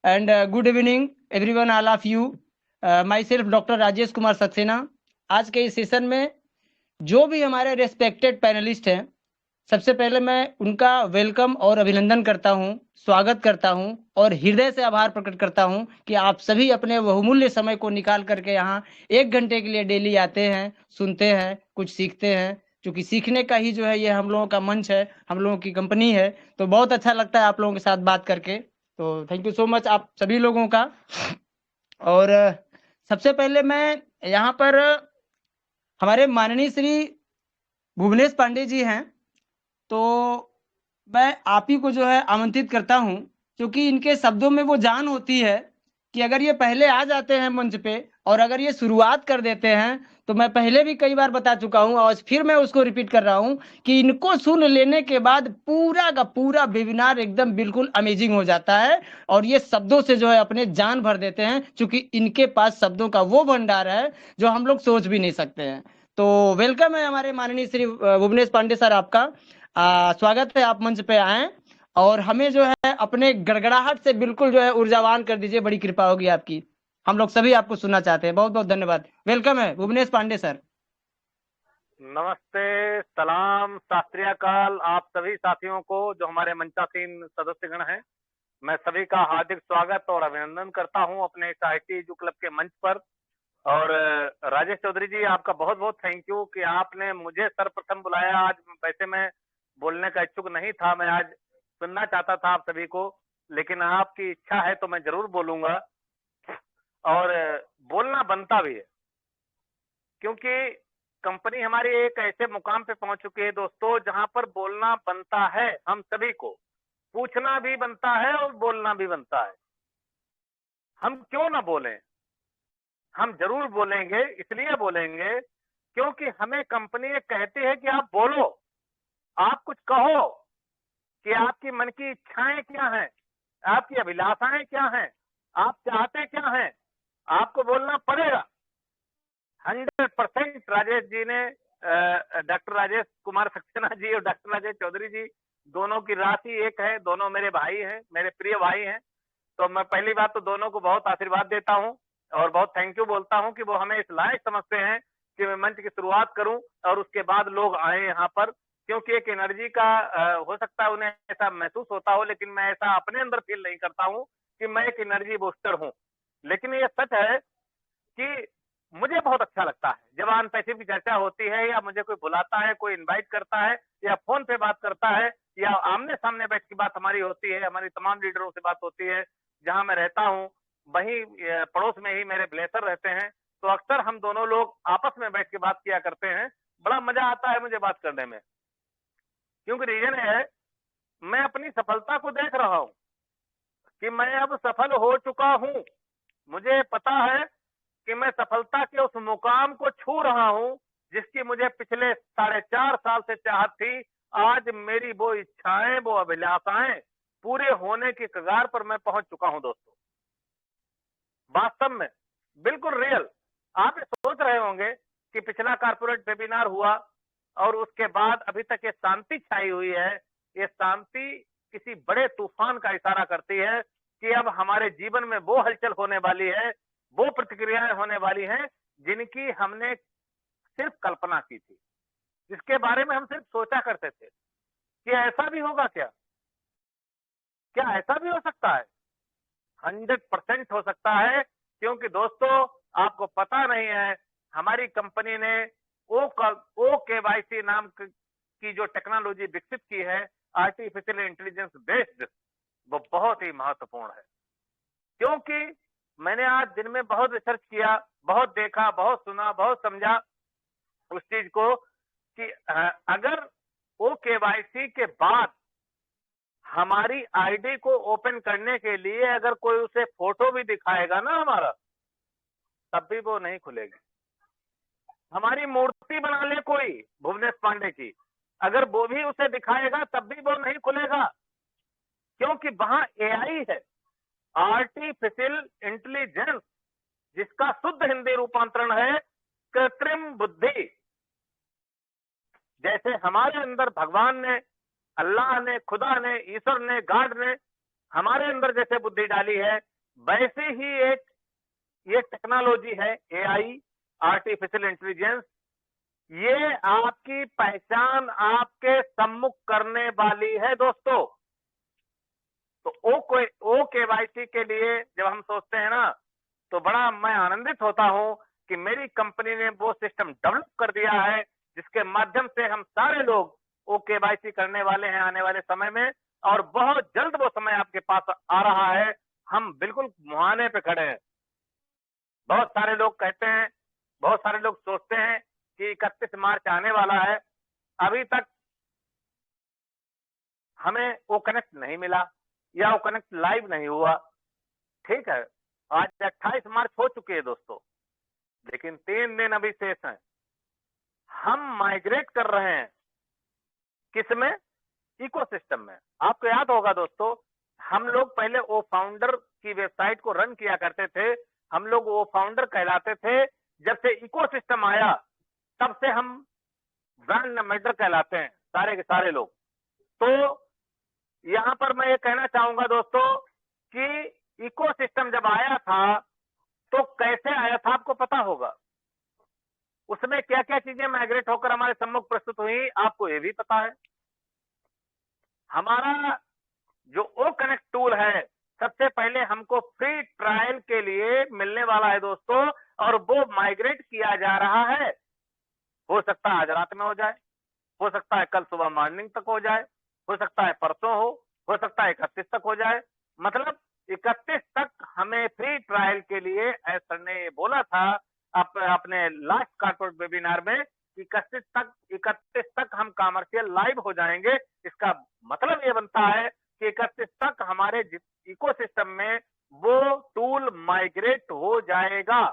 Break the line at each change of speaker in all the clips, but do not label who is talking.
and good evening everyone, all of you. Myself doctor Rajesh Kumar Saxena. आज के इस सेशन में जो भी हमारे रेस्पेक्टेड पैनलिस्ट हैं, सबसे पहले मैं उनका वेलकम और अभिनंदन करता हूं, स्वागत करता हूं और हृदय से आभार प्रकट करता हूं कि आप सभी अपने बहुमूल्य समय को निकाल करके यहाँ 1 घंटे के लिए डेली आते हैं, सुनते हैं, कुछ सीखते हैं। क्योंकि सीखने का ही जो है ये हम लोगों का मंच है, हम लोगों की कंपनी है, तो बहुत अच्छा लगता है आप लोगों के साथ बात करके। तो थैंक यू सो मच आप सभी लोगों का। और सबसे पहले मैं यहाँ पर हमारे माननीय श्री भुवनेश पांडे जी हैं, तो मैं आप ही को जो है आमंत्रित करता हूं, क्योंकि इनके शब्दों में वो जान होती है कि अगर ये पहले आ जाते हैं मंच पे और अगर ये शुरुआत कर देते हैं, तो मैं पहले भी कई बार बता चुका हूं और फिर मैं उसको रिपीट कर रहा हूं कि इनको सुन लेने के बाद पूरा का पूरा वेबिनार एकदम बिल्कुल अमेजिंग हो जाता है और ये शब्दों से जो है अपने जान भर देते हैं, क्योंकि इनके पास शब्दों का वो भंडार है जो हम लोग सोच भी नहीं सकते हैं। तो वेलकम है हमारे माननीय श्री भुवनेश पांडे सर, आपका स्वागत है, आप मंच पे आए और हमें जो है अपने गड़गड़ाहट से बिल्कुल जो है ऊर्जावान कर दीजिए, बड़ी कृपा होगी आपकी। हम लोग सभी आपको सुनना चाहते हैं। बहुत बहुत धन्यवाद। वेलकम है भुवनेश पांडे सर।
नमस्ते, सलाम, सत श्री अकाल आप सभी साथियों को जो हमारे मंचासीन सदस्यगण हैं। मैं सभी का हार्दिक स्वागत और अभिनंदन करता हूं अपने इस IIT एजू क्लब के मंच पर। और राजेश चौधरी जी, आपका बहुत बहुत थैंक यू कि आपने मुझे सर्वप्रथम बुलाया। आज वैसे मैं बोलने का इच्छुक नहीं था, मैं आज सुनना चाहता था आप सभी को, लेकिन आपकी इच्छा है तो मैं जरूर बोलूंगा और बोलना बनता भी है, क्योंकि कंपनी हमारी एक ऐसे मुकाम पे पहुंच चुकी है दोस्तों, जहां पर बोलना बनता है। हम सभी को पूछना भी बनता है और बोलना भी बनता है। हम क्यों ना बोलें? हम जरूर बोलेंगे, इसलिए बोलेंगे क्योंकि हमें कंपनी ये कहती है कि आप बोलो, आप कुछ कहो कि आपकी मन की इच्छाएं क्या हैं, आपकी अभिलाषाएं क्या हैं, आप चाहते क्या हैं। आपको बोलना पड़ेगा। 100% राजेश जी ने, डॉक्टर राजेश कुमार सक्सेना जी और डॉक्टर राजेश चौधरी जी, दोनों की राशि एक है, दोनों मेरे भाई हैं, मेरे प्रिय भाई हैं। तो मैं पहली बात तो दोनों को बहुत आशीर्वाद देता हूं और बहुत थैंक यू बोलता हूं कि वो हमें इस लायक समझते हैं कि मैं मंच की शुरुआत करूं और उसके बाद लोग आए यहाँ पर, क्योंकि एक एनर्जी का हो सकता है उन्हें ऐसा महसूस होता हो, लेकिन मैं ऐसा अपने अंदर फील नहीं करता हूं कि मैं एक एनर्जी बूस्टर हूं। लेकिन ये सच है कि मुझे बहुत अच्छा लगता है जब ऑन पैसिव की चर्चा होती है, या मुझे कोई बुलाता है, कोई इनवाइट करता है, या फोन पे बात करता है, या आमने सामने बैठ की बात हमारी होती है, हमारी तमाम लीडरों से बात होती है। जहां मैं रहता हूं वहीं पड़ोस में ही मेरे ब्लेसर रहते हैं, तो अक्सर हम दोनों लोग आपस में बैठ के बात किया करते हैं। बड़ा मजा आता है मुझे बात करने में, क्योंकि रीजन है मैं अपनी सफलता को देख रहा हूं कि मैं अब सफल हो चुका हूं। मुझे पता है कि मैं सफलता के उस मुकाम को छू रहा हूं जिसकी मुझे पिछले 4.5 साल से चाहत थी। आज मेरी वो इच्छाएं, वो अभिलाषाएं पूरे होने की कगार पर मैं पहुंच चुका हूं दोस्तों। वास्तव में बिल्कुल रियल। आप ये सोच रहे होंगे कि पिछला कारपोरेट वेबिनार हुआ और उसके बाद अभी तक ये शांति छाई हुई है। ये शांति किसी बड़े तूफान का इशारा करती है कि अब हमारे जीवन में वो हलचल होने वाली है, वो प्रतिक्रियाएं होने वाली हैं जिनकी हमने सिर्फ कल्पना की थी, जिसके बारे में हम सिर्फ सोचा करते थे कि ऐसा भी होगा क्या, क्या ऐसा भी हो सकता है। 100% हो सकता है, क्योंकि दोस्तों आपको पता नहीं है, हमारी कंपनी ने OKYC नाम की जो टेक्नोलॉजी विकसित की है, आर्टिफिशियल इंटेलिजेंस बेस्ड, वो बहुत ही महत्वपूर्ण है। क्योंकि मैंने आज दिन में बहुत रिसर्च किया, बहुत देखा, बहुत सुना, बहुत समझा उस चीज को कि अगर OKYC के बाद हमारी आईडी को ओपन करने के लिए अगर कोई उसे फोटो भी दिखाएगा ना हमारा, तब भी वो नहीं खुलेगी। हमारी मूर्ति बना ले कोई भुवनेश पांडे की, अगर वो भी उसे दिखाएगा तब भी वो नहीं खुलेगा, क्योंकि वहां AI है, आर्टिफिशियल इंटेलिजेंस, जिसका शुद्ध हिंदी रूपांतरण है कृत्रिम बुद्धि। जैसे हमारे अंदर भगवान ने, अल्लाह ने, खुदा ने, ईश्वर ने, गॉड ने हमारे अंदर जैसे बुद्धि डाली है, वैसे ही एक ये टेक्नोलॉजी है एआई, आर्टिफिशियल इंटेलिजेंस, ये आपकी पहचान आपके सम्मुख करने वाली है दोस्तों। तो ओ केवाईसी के लिए जब हम सोचते हैं ना, तो बड़ा मैं आनंदित होता हूं कि मेरी कंपनी ने वो सिस्टम डेवलप कर दिया है जिसके माध्यम से हम सारे लोग ओ केवाईसी करने वाले हैं आने वाले समय में, और बहुत जल्द वो समय आपके पास आ रहा है। हम बिल्कुल मुहाने पे खड़े हैं। बहुत सारे लोग कहते हैं, बहुत सारे लोग सोचते हैं कि 31 मार्च आने वाला है, अभी तक हमें वो कनेक्ट नहीं मिला या वो कनेक्ट लाइव नहीं हुआ। ठीक है, आज 28 मार्च हो चुकी है दोस्तों, लेकिन 3 दिन अभी शेष हैं। हम माइग्रेट कर रहे हैं किसमें? इकोसिस्टम में। आपको याद होगा दोस्तों, हम लोग पहले ओ फाउंडर की वेबसाइट को रन किया करते थे, हम लोग वो फाउंडर कहलाते थे। जब से इकोसिस्टम आया तब से हम ब्रांड एम्बेसडर कहलाते हैं, सारे के सारे लोग। तो यहां पर मैं ये कहना चाहूंगा दोस्तों कि इकोसिस्टम जब आया था तो कैसे आया था आपको पता होगा, उसमें क्या क्या चीजें माइग्रेट होकर हमारे सम्मुख प्रस्तुत हुई आपको ये भी पता है। हमारा जो ओ कनेक्ट टूल है, सबसे पहले हमको फ्री ट्रायल के लिए मिलने वाला है दोस्तों, और वो माइग्रेट किया जा रहा है। हो सकता है आज रात में हो जाए, हो सकता है कल सुबह मॉर्निंग तक हो जाए, हो सकता है परसों हो सकता है 31 तक हो जाए। मतलब 31 तक हमें फ्री ट्रायल के लिए सर ने बोला था अपने लास्ट कॉर्पोरेट वेबिनार में, 31 तक हम कमर्शियल लाइव हो जाएंगे। इसका मतलब ये बनता है कि 31 तक हमारे इकोसिस्टम में वो टूल माइग्रेट हो जाएगा।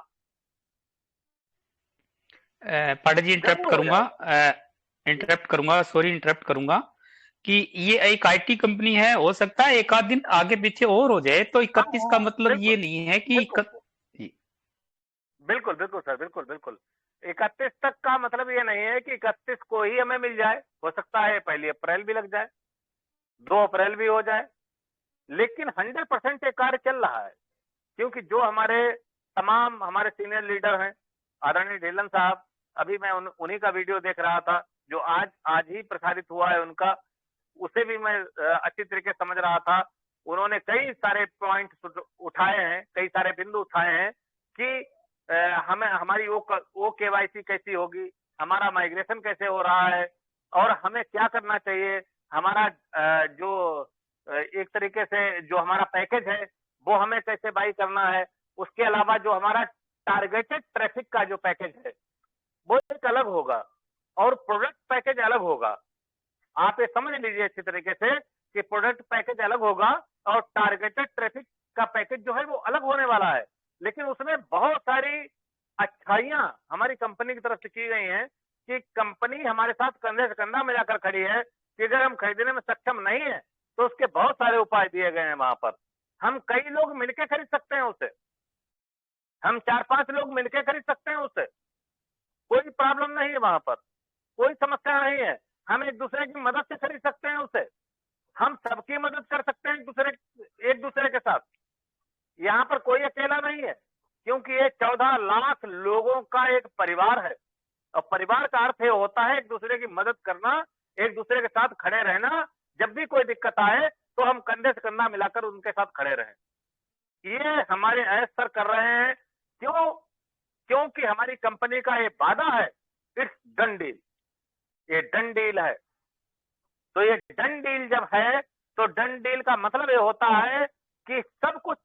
पांडे जी इंटरप्ट करूंगा, सॉरी इंटरप्ट करूंगा कि ये एक आईटी कंपनी है, हो सकता है एक आध दिन आगे पीछे और हो जाए, तो 31 का मतलब ये नहीं है कि
बिल्कुल बिल्कुल सर, बिल्कुल बिल्कुल 31 तक का मतलब ये नहीं है कि 31 को ही हमें मिल जाए। हो सकता है 1 अप्रैल भी लग जाए, 2 अप्रैल भी हो जाए, लेकिन 100% ये कार्य चल रहा है। क्योंकि जो हमारे तमाम हमारे सीनियर लीडर हैं, आदरणीय ढिल्लन साहब, अभी मैं उन्हीं का वीडियो देख रहा था जो आज ही प्रसारित हुआ है उनका, उसे भी मैं अच्छी तरीके समझ रहा था। उन्होंने कई सारे पॉइंट उठाए हैं, कई सारे बिंदु उठाए हैं कि हमें हमारी वो केवाईसी कैसी होगी, हमारा माइग्रेशन कैसे हो रहा है, और हमें क्या करना चाहिए। हमारा जो एक तरीके से जो हमारा पैकेज है वो हमें कैसे बाई करना है। उसके अलावा जो हमारा टारगेटेड ट्रैफिक का जो पैकेज है वो एक अलग होगा और प्रोडक्ट पैकेज अलग होगा। आप ये समझ लीजिए अच्छी तरीके से कि प्रोडक्ट पैकेज अलग होगा और टारगेटेड ट्रैफिक का पैकेज जो है वो अलग होने वाला है। लेकिन उसमें बहुत सारी अच्छाइयां हमारी कंपनी की तरफ से की गई हैं कि कंपनी हमारे साथ कंधे से कंधा मिलाकर खड़ी है कि अगर हम खरीदने में सक्षम नहीं है तो उसके बहुत सारे उपाय दिए गए हैं। वहां पर हम कई लोग मिलकर खरीद सकते हैं उसे, हम 4-5 लोग मिलकर खरीद सकते हैं उसे, कोई प्रॉब्लम नहीं है, वहां पर कोई समस्या नहीं है। हम एक दूसरे की मदद से खरीद सकते हैं उसे, हम सबकी मदद कर सकते हैं एक दूसरे के साथ। यहाँ पर कोई अकेला नहीं है, क्योंकि ये 14 लाख लोगों का एक परिवार है, और परिवार का अर्थ ये होता है एक दूसरे की मदद करना, एक दूसरे के साथ खड़े रहना। जब भी कोई दिक्कत आए तो हम कंधे से कंधा मिलाकर उनके साथ खड़े रहें। ये हमारे ऐश सर कर रहे हैं। क्योंकि हमारी कंपनी का ये वादा है, इट्स डन डील, ये डन डील है। तो ये डन डील जब है तो डन डील का मतलब ये होता है कि सब कुछ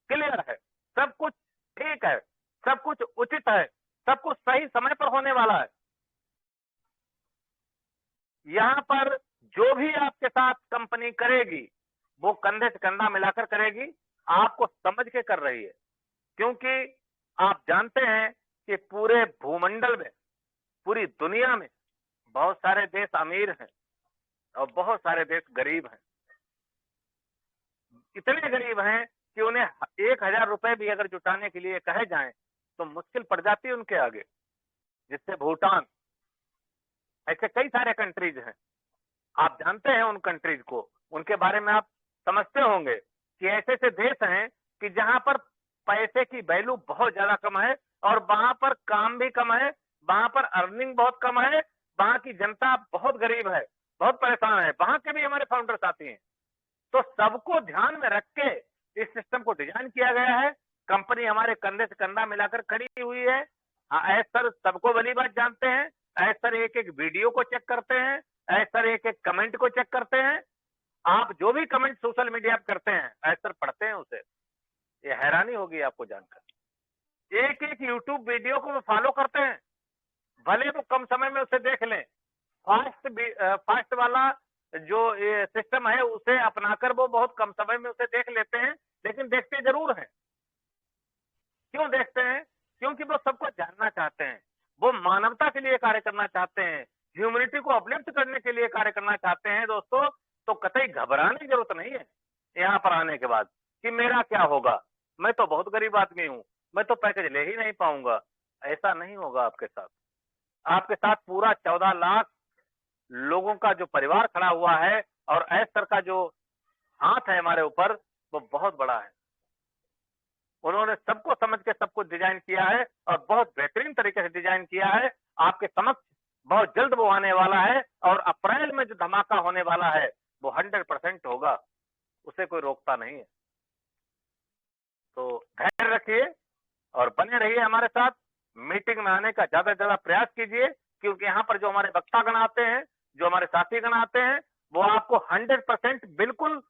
क्लियर है, सब कुछ ठीक है, सब कुछ उचित है, सब कुछ सही समय पर होने वाला है। यहां पर जो भी आपके साथ कंपनी करेगी वो कंधे से कंधा मिलाकर करेगी, आपको समझ के कर रही है। क्योंकि आप जानते हैं कि पूरे भूमंडल में, पूरी दुनिया में बहुत सारे देश अमीर हैं और बहुत सारे देश गरीब हैं। इतने गरीब हैं कि उन्हें 1000 रुपए भी अगर जुटाने के लिए कहे जाएं तो मुश्किल पड़ जाती है उनके आगे। जिससे भूटान, ऐसे कई सारे कंट्रीज हैं, आप जानते हैं उन कंट्रीज को, उनके बारे में आप समझते होंगे कि ऐसे ऐसे देश हैं कि जहां पर पैसे की वैल्यू बहुत ज्यादा कम है और वहां पर काम भी कम है, वहां पर अर्निंग बहुत कम है, वहां की जनता बहुत गरीब है, बहुत परेशान है, वहां के भी हमारे फाउंडर्स आते हैं। तो सबको ध्यान में रख के इस सिस्टम को डिजाइन किया गया है। कंपनी हमारे कंधे से कंधा मिलाकर खड़ी हुई है। ऐस सर सबको भली बात जानते हैं, ऐस सर एक एक वीडियो को चेक करते हैं, ऐस सर एक एक कमेंट को चेक करते हैं। आप जो भी कमेंट सोशल मीडिया पर करते हैं ऐस सर पढ़ते हैं उसे। ये हैरानी होगी आपको जानकर। एक एक यूट्यूब वीडियो को वो फॉलो करते हैं, भले वो कम समय में उसे देख लें। फास्ट वाला जो ये सिस्टम है उसे अपनाकर वो बहुत कम समय में उसे देख लेते हैं, लेकिन देखते जरूर हैं। क्यों देखते हैं? क्योंकि वो सबको जानना चाहते हैं, वो मानवता के लिए कार्य करना चाहते हैं, ह्यूमैनिटी को अपलिफ्ट करने के लिए कार्य करना चाहते हैं दोस्तों। तो कतई घबराने की जरूरत नहीं है यहाँ पर आने के बाद कि मेरा क्या होगा, मैं तो बहुत गरीब आदमी हूँ, मैं तो पैकेज ले ही नहीं पाऊंगा। ऐसा नहीं होगा आपके साथ। आपके साथ पूरा 14 लाख लोगों का जो परिवार खड़ा हुआ है और ऐस सर का जो हाथ है हमारे ऊपर वो बहुत बड़ा है। उन्होंने सबको समझ के सब कुछ डिजाइन किया है और बहुत बेहतरीन तरीके से डिजाइन किया है। आपके समक्ष बहुत जल्द वो आने वाला है और अप्रैल में जो धमाका होने वाला है वो 100% होगा, उसे कोई रोकता नहीं है। तो धैर्य रखिए और बने रहिए हमारे साथ। मीटिंग में आने का ज्यादा से ज्यादा प्रयास कीजिए, क्योंकि यहाँ पर जो हमारे वक्तागण आते हैं, जो हमारे साथीगण आते हैं, वो आपको 100% बिल्कुल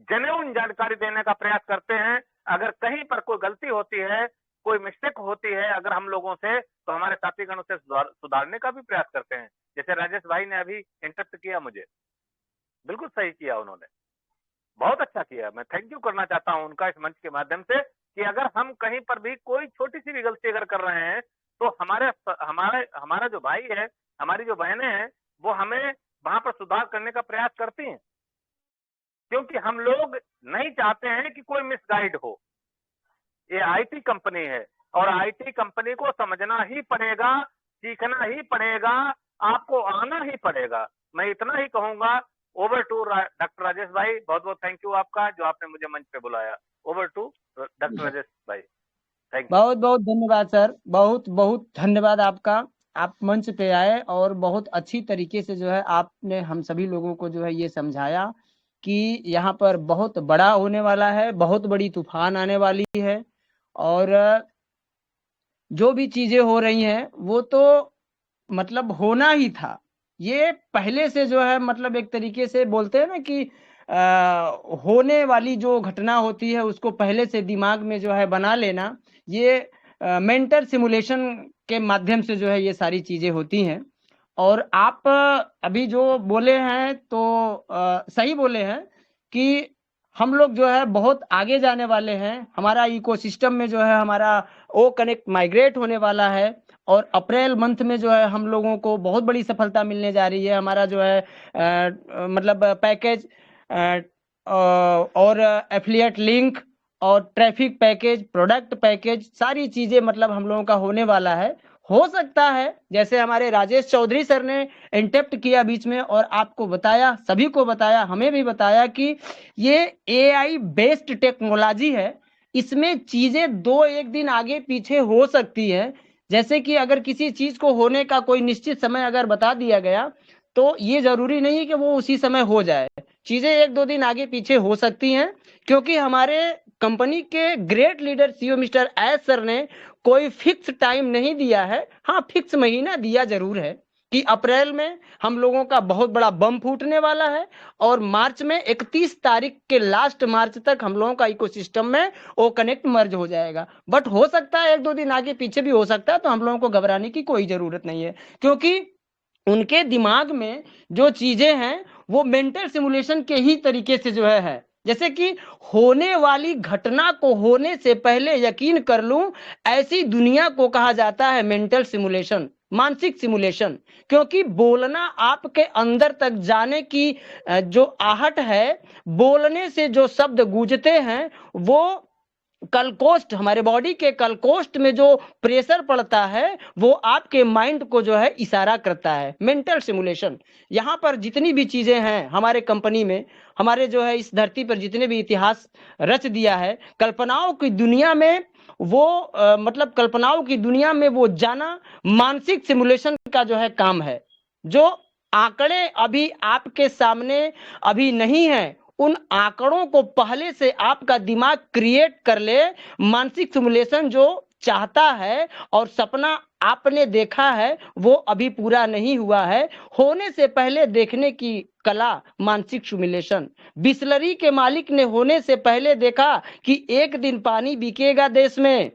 जेन्युइन जानकारी देने का प्रयास करते हैं। अगर कहीं पर कोई गलती होती है, कोई मिस्टेक होती है अगर हम लोगों से, तो हमारे साथीगण उसे सुधारने का भी प्रयास करते हैं। जैसे राजेश भाई ने अभी इंटरप्ट किया मुझे, बिल्कुल सही किया उन्होंने, बहुत अच्छा किया। मैं थैंक यू करना चाहता हूं उनका इस मंच के माध्यम से कि अगर हम कहीं पर भी कोई छोटी सी भी गलती अगर कर रहे हैं तो हमारा जो भाई है, हमारी जो बहनें हैं, वो हमें वहां पर सुधार करने का प्रयास करती हैं, क्योंकि हम लोग नहीं चाहते हैं कि कोई मिसगाइड हो। ये आईटी कंपनी है और आईटी कंपनी को समझना ही पड़ेगा, सीखना ही पड़ेगा, आपको आना ही पड़ेगा। मैं इतना ही कहूंगा। ओवर टू डॉक्टर राजेश भाई, बहुत बहुत थैंक यू आपका जो आपने मुझे मंच पे बुलाया। ओवर टू डॉक्टर राजेश भाई, थैंक यू।
बहुत बहुत धन्यवाद सर, बहुत बहुत धन्यवाद आपका। आप मंच पे आए और बहुत अच्छी तरीके से जो है आपने हम सभी लोगों को जो है ये समझाया कि यहाँ पर बहुत बड़ा होने वाला है, बहुत बड़ी तूफान आने वाली है और जो भी चीजें हो रही हैं वो तो मतलब होना ही था। ये पहले से जो है मतलब एक तरीके से बोलते हैं ना कि होने वाली जो घटना होती है उसको पहले से दिमाग में जो है बना लेना, ये मेंटल सिमुलेशन के माध्यम से जो है ये सारी चीजें होती हैं। और आप अभी जो बोले हैं तो सही बोले हैं कि हम लोग जो है बहुत आगे जाने वाले हैं। हमारा इकोसिस्टम में जो है हमारा ओ कनेक्ट माइग्रेट होने वाला है और अप्रैल मंथ में जो है हम लोगों को बहुत बड़ी सफलता मिलने जा रही है। हमारा जो है मतलब पैकेज और एफिलिएट लिंक और ट्रैफिक पैकेज, प्रोडक्ट पैकेज, सारी चीजें मतलब हम लोगों का होने वाला है। हो सकता है जैसे हमारे राजेश चौधरी सर ने इंटरप्ट किया बीच में और आपको बताया, सभी को बताया, हमें भी बताया कि ये एआई बेस्ड टेक्नोलॉजी है, इसमें चीजें 2-1 दिन आगे पीछे हो सकती है। जैसे कि अगर किसी चीज को होने का कोई निश्चित समय अगर बता दिया गया तो ये जरूरी नहीं कि वो उसी समय हो जाए, चीजें 1-2 दिन आगे पीछे हो सकती हैं। क्योंकि हमारे कंपनी के great leader CEO mister S sir ने कोई फिक्स टाइम नहीं दिया है, हाँ फिक्स महीना दिया जरूर है कि अप्रैल में हम लोगों का बहुत बड़ा बम फूटने वाला है और मार्च में 31 तारीख के लास्ट मार्च तक हम लोगों का इकोसिस्टम में वो कनेक्ट मर्ज हो जाएगा। बट हो सकता है 1-2 दिन आगे पीछे भी हो सकता है, तो हम लोगों को घबराने की कोई जरूरत नहीं है, क्योंकि उनके दिमाग में जो चीजें हैं वो मेंटल सिमुलेशन के ही तरीके से जो है जैसे कि होने वाली घटना को होने से पहले यकीन कर लूं, ऐसी दुनिया को कहा जाता है मेंटल सिमुलेशन, मानसिक सिमुलेशन। क्योंकि बोलना आपके अंदर तक जाने की जो आहट है, बोलने से जो शब्द गूंजते हैं वो कलकोष्ठ, हमारे बॉडी के कलकोष्ठ में जो प्रेशर पड़ता है वो आपके माइंड को जो है इशारा करता है। मेंटल सिमुलेशन, यहाँ पर जितनी भी चीजें हैं हमारे कंपनी में, हमारे जो है इस धरती पर जितने भी इतिहास रच दिया है, कल्पनाओं की दुनिया में वो मतलब कल्पनाओं की दुनिया में वो जाना मानसिक सिमुलेशन का जो है काम है। जो आंकड़े अभी आपके सामने अभी नहीं है, उन आंकड़ों को पहले से आपका दिमाग क्रिएट कर ले। मानसिक सिमुलेशन जो चाहता है और सपना आपने देखा है वो अभी पूरा नहीं हुआ है, होने से पहले देखने की कला मानसिक सिमुलेशन। बिसलरी के मालिक ने होने से पहले देखा कि एक दिन पानी बिकेगा देश में।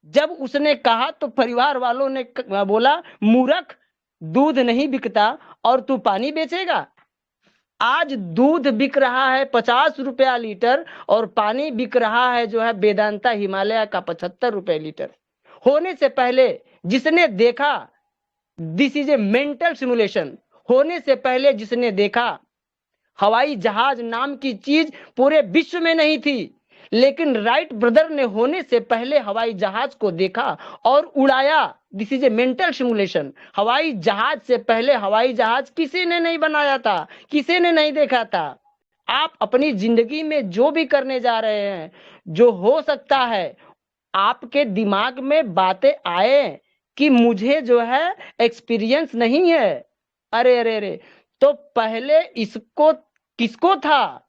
जब उसने कहा तो परिवार वालों ने बोला, मूर्ख, दूध नहीं बिकता और तू पानी बेचेगा। आज दूध बिक रहा है 50 रुपया लीटर और पानी बिक रहा है जो है वेदांता हिमालय का 75 रुपए लीटर। होने से पहले जिसने देखा, this is a mental simulation. होने से पहले जिसने देखा, हवाई जहाज नाम की चीज पूरे विश्व में नहीं थी, लेकिन राइट ब्रदर ने होने से पहले हवाई जहाज को देखा और उड़ाया। This is a mental simulation. हवाई जहाज से पहले हवाई जहाज किसी ने नहीं बनाया था, किसी ने नहीं देखा था। आप अपनी जिंदगी में जो भी करने जा रहे हैं, जो हो सकता है आपके दिमाग में बातें आए कि मुझे जो है एक्सपीरियंस नहीं है, अरे अरे अरे, तो पहले इसको किसको था?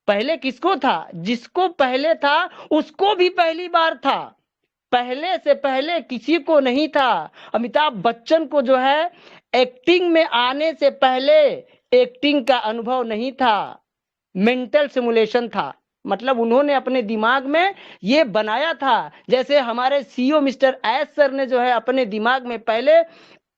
पहले किसको था? जिसको पहले था उसको भी पहली बार था। पहले से पहले किसी को नहीं था। अमिताभ बच्चन को जो है एक्टिंग में आने से पहले एक्टिंग का अनुभव नहीं था, मेंटल सिमुलेशन था। मतलब उन्होंने अपने दिमाग में ये बनाया था। जैसे हमारे सीईओ मिस्टर एस सर ने जो है अपने दिमाग में पहले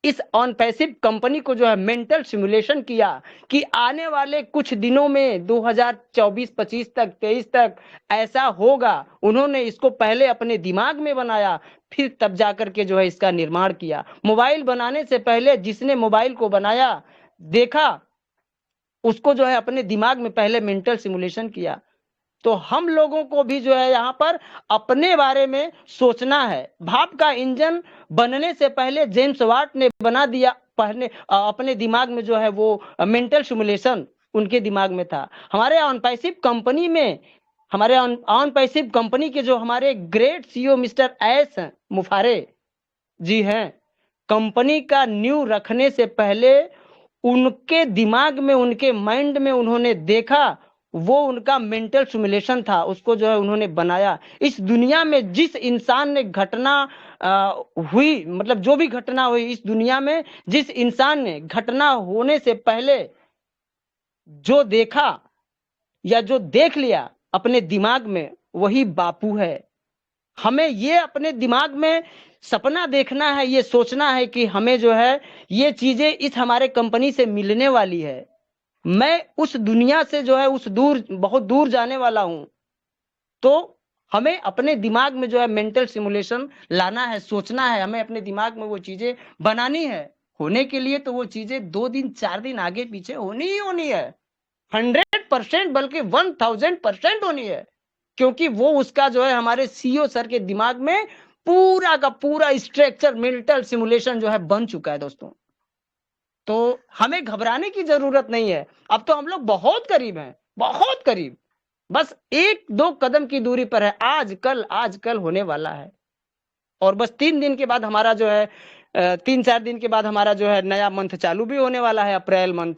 इस ऑन पैसिव कंपनी को जो है मेंटल सिमुलेशन किया कि आने वाले कुछ दिनों में 2024-25 तक 23 तक ऐसा होगा। उन्होंने इसको पहले अपने दिमाग में बनाया, फिर तब जाकर के जो है इसका निर्माण किया। मोबाइल बनाने से पहले जिसने मोबाइल को बनाया, देखा, उसको जो है अपने दिमाग में पहले मेंटल सिमुलेशन किया। तो हम लोगों को भी जो है यहाँ पर अपने बारे में सोचना है। भाप का इंजन बनने से पहले जेम्स वाट ने बना दिया, पहले अपने दिमाग में जो है वो मेंटल सिमुलेशन उनके दिमाग में था। हमारे ऑन पैसिव कंपनी में, हमारे ऑन पैसिव कंपनी के जो हमारे ग्रेट सीईओ मिस्टर एस मुफारे जी हैं, कंपनी का न्यू रखने से पहले उनके दिमाग में, उनके माइंड में उन्होंने देखा, वो उनका मेंटल सिमुलेशन था, उसको जो है उन्होंने बनाया। इस दुनिया में जिस इंसान ने घटना हुई, मतलब जो भी घटना हुई इस दुनिया में, जिस इंसान ने घटना होने से पहले जो देखा या जो देख लिया अपने दिमाग में, वही बापू है। हमें ये अपने दिमाग में सपना देखना है, ये सोचना है कि हमें जो है ये चीजें इस हमारे कंपनी से मिलने वाली है। मैं उस दुनिया से जो है उस दूर, बहुत दूर जाने वाला हूं। तो हमें अपने दिमाग में जो है मेंटल सिमुलेशन लाना है, सोचना है, हमें अपने दिमाग में वो चीजें बनानी है। होने के लिए तो वो चीजें 2 दिन 4 दिन आगे पीछे होनी ही होनी है, 100% बल्कि 1000% होनी है। क्योंकि वो उसका जो है हमारे सीईओ सर के दिमाग में पूरा का पूरा स्ट्रक्चर मेंटल सिमुलेशन जो है बन चुका है दोस्तों। तो हमें घबराने की जरूरत नहीं है। अब तो हम लोग बहुत करीब हैं, बहुत करीब, बस 1-2 कदम की दूरी पर है। आज कल होने वाला है। और बस 3 दिन के बाद हमारा जो है 3-4 दिन के बाद हमारा जो है नया मंथ चालू भी होने वाला है, अप्रैल मंथ,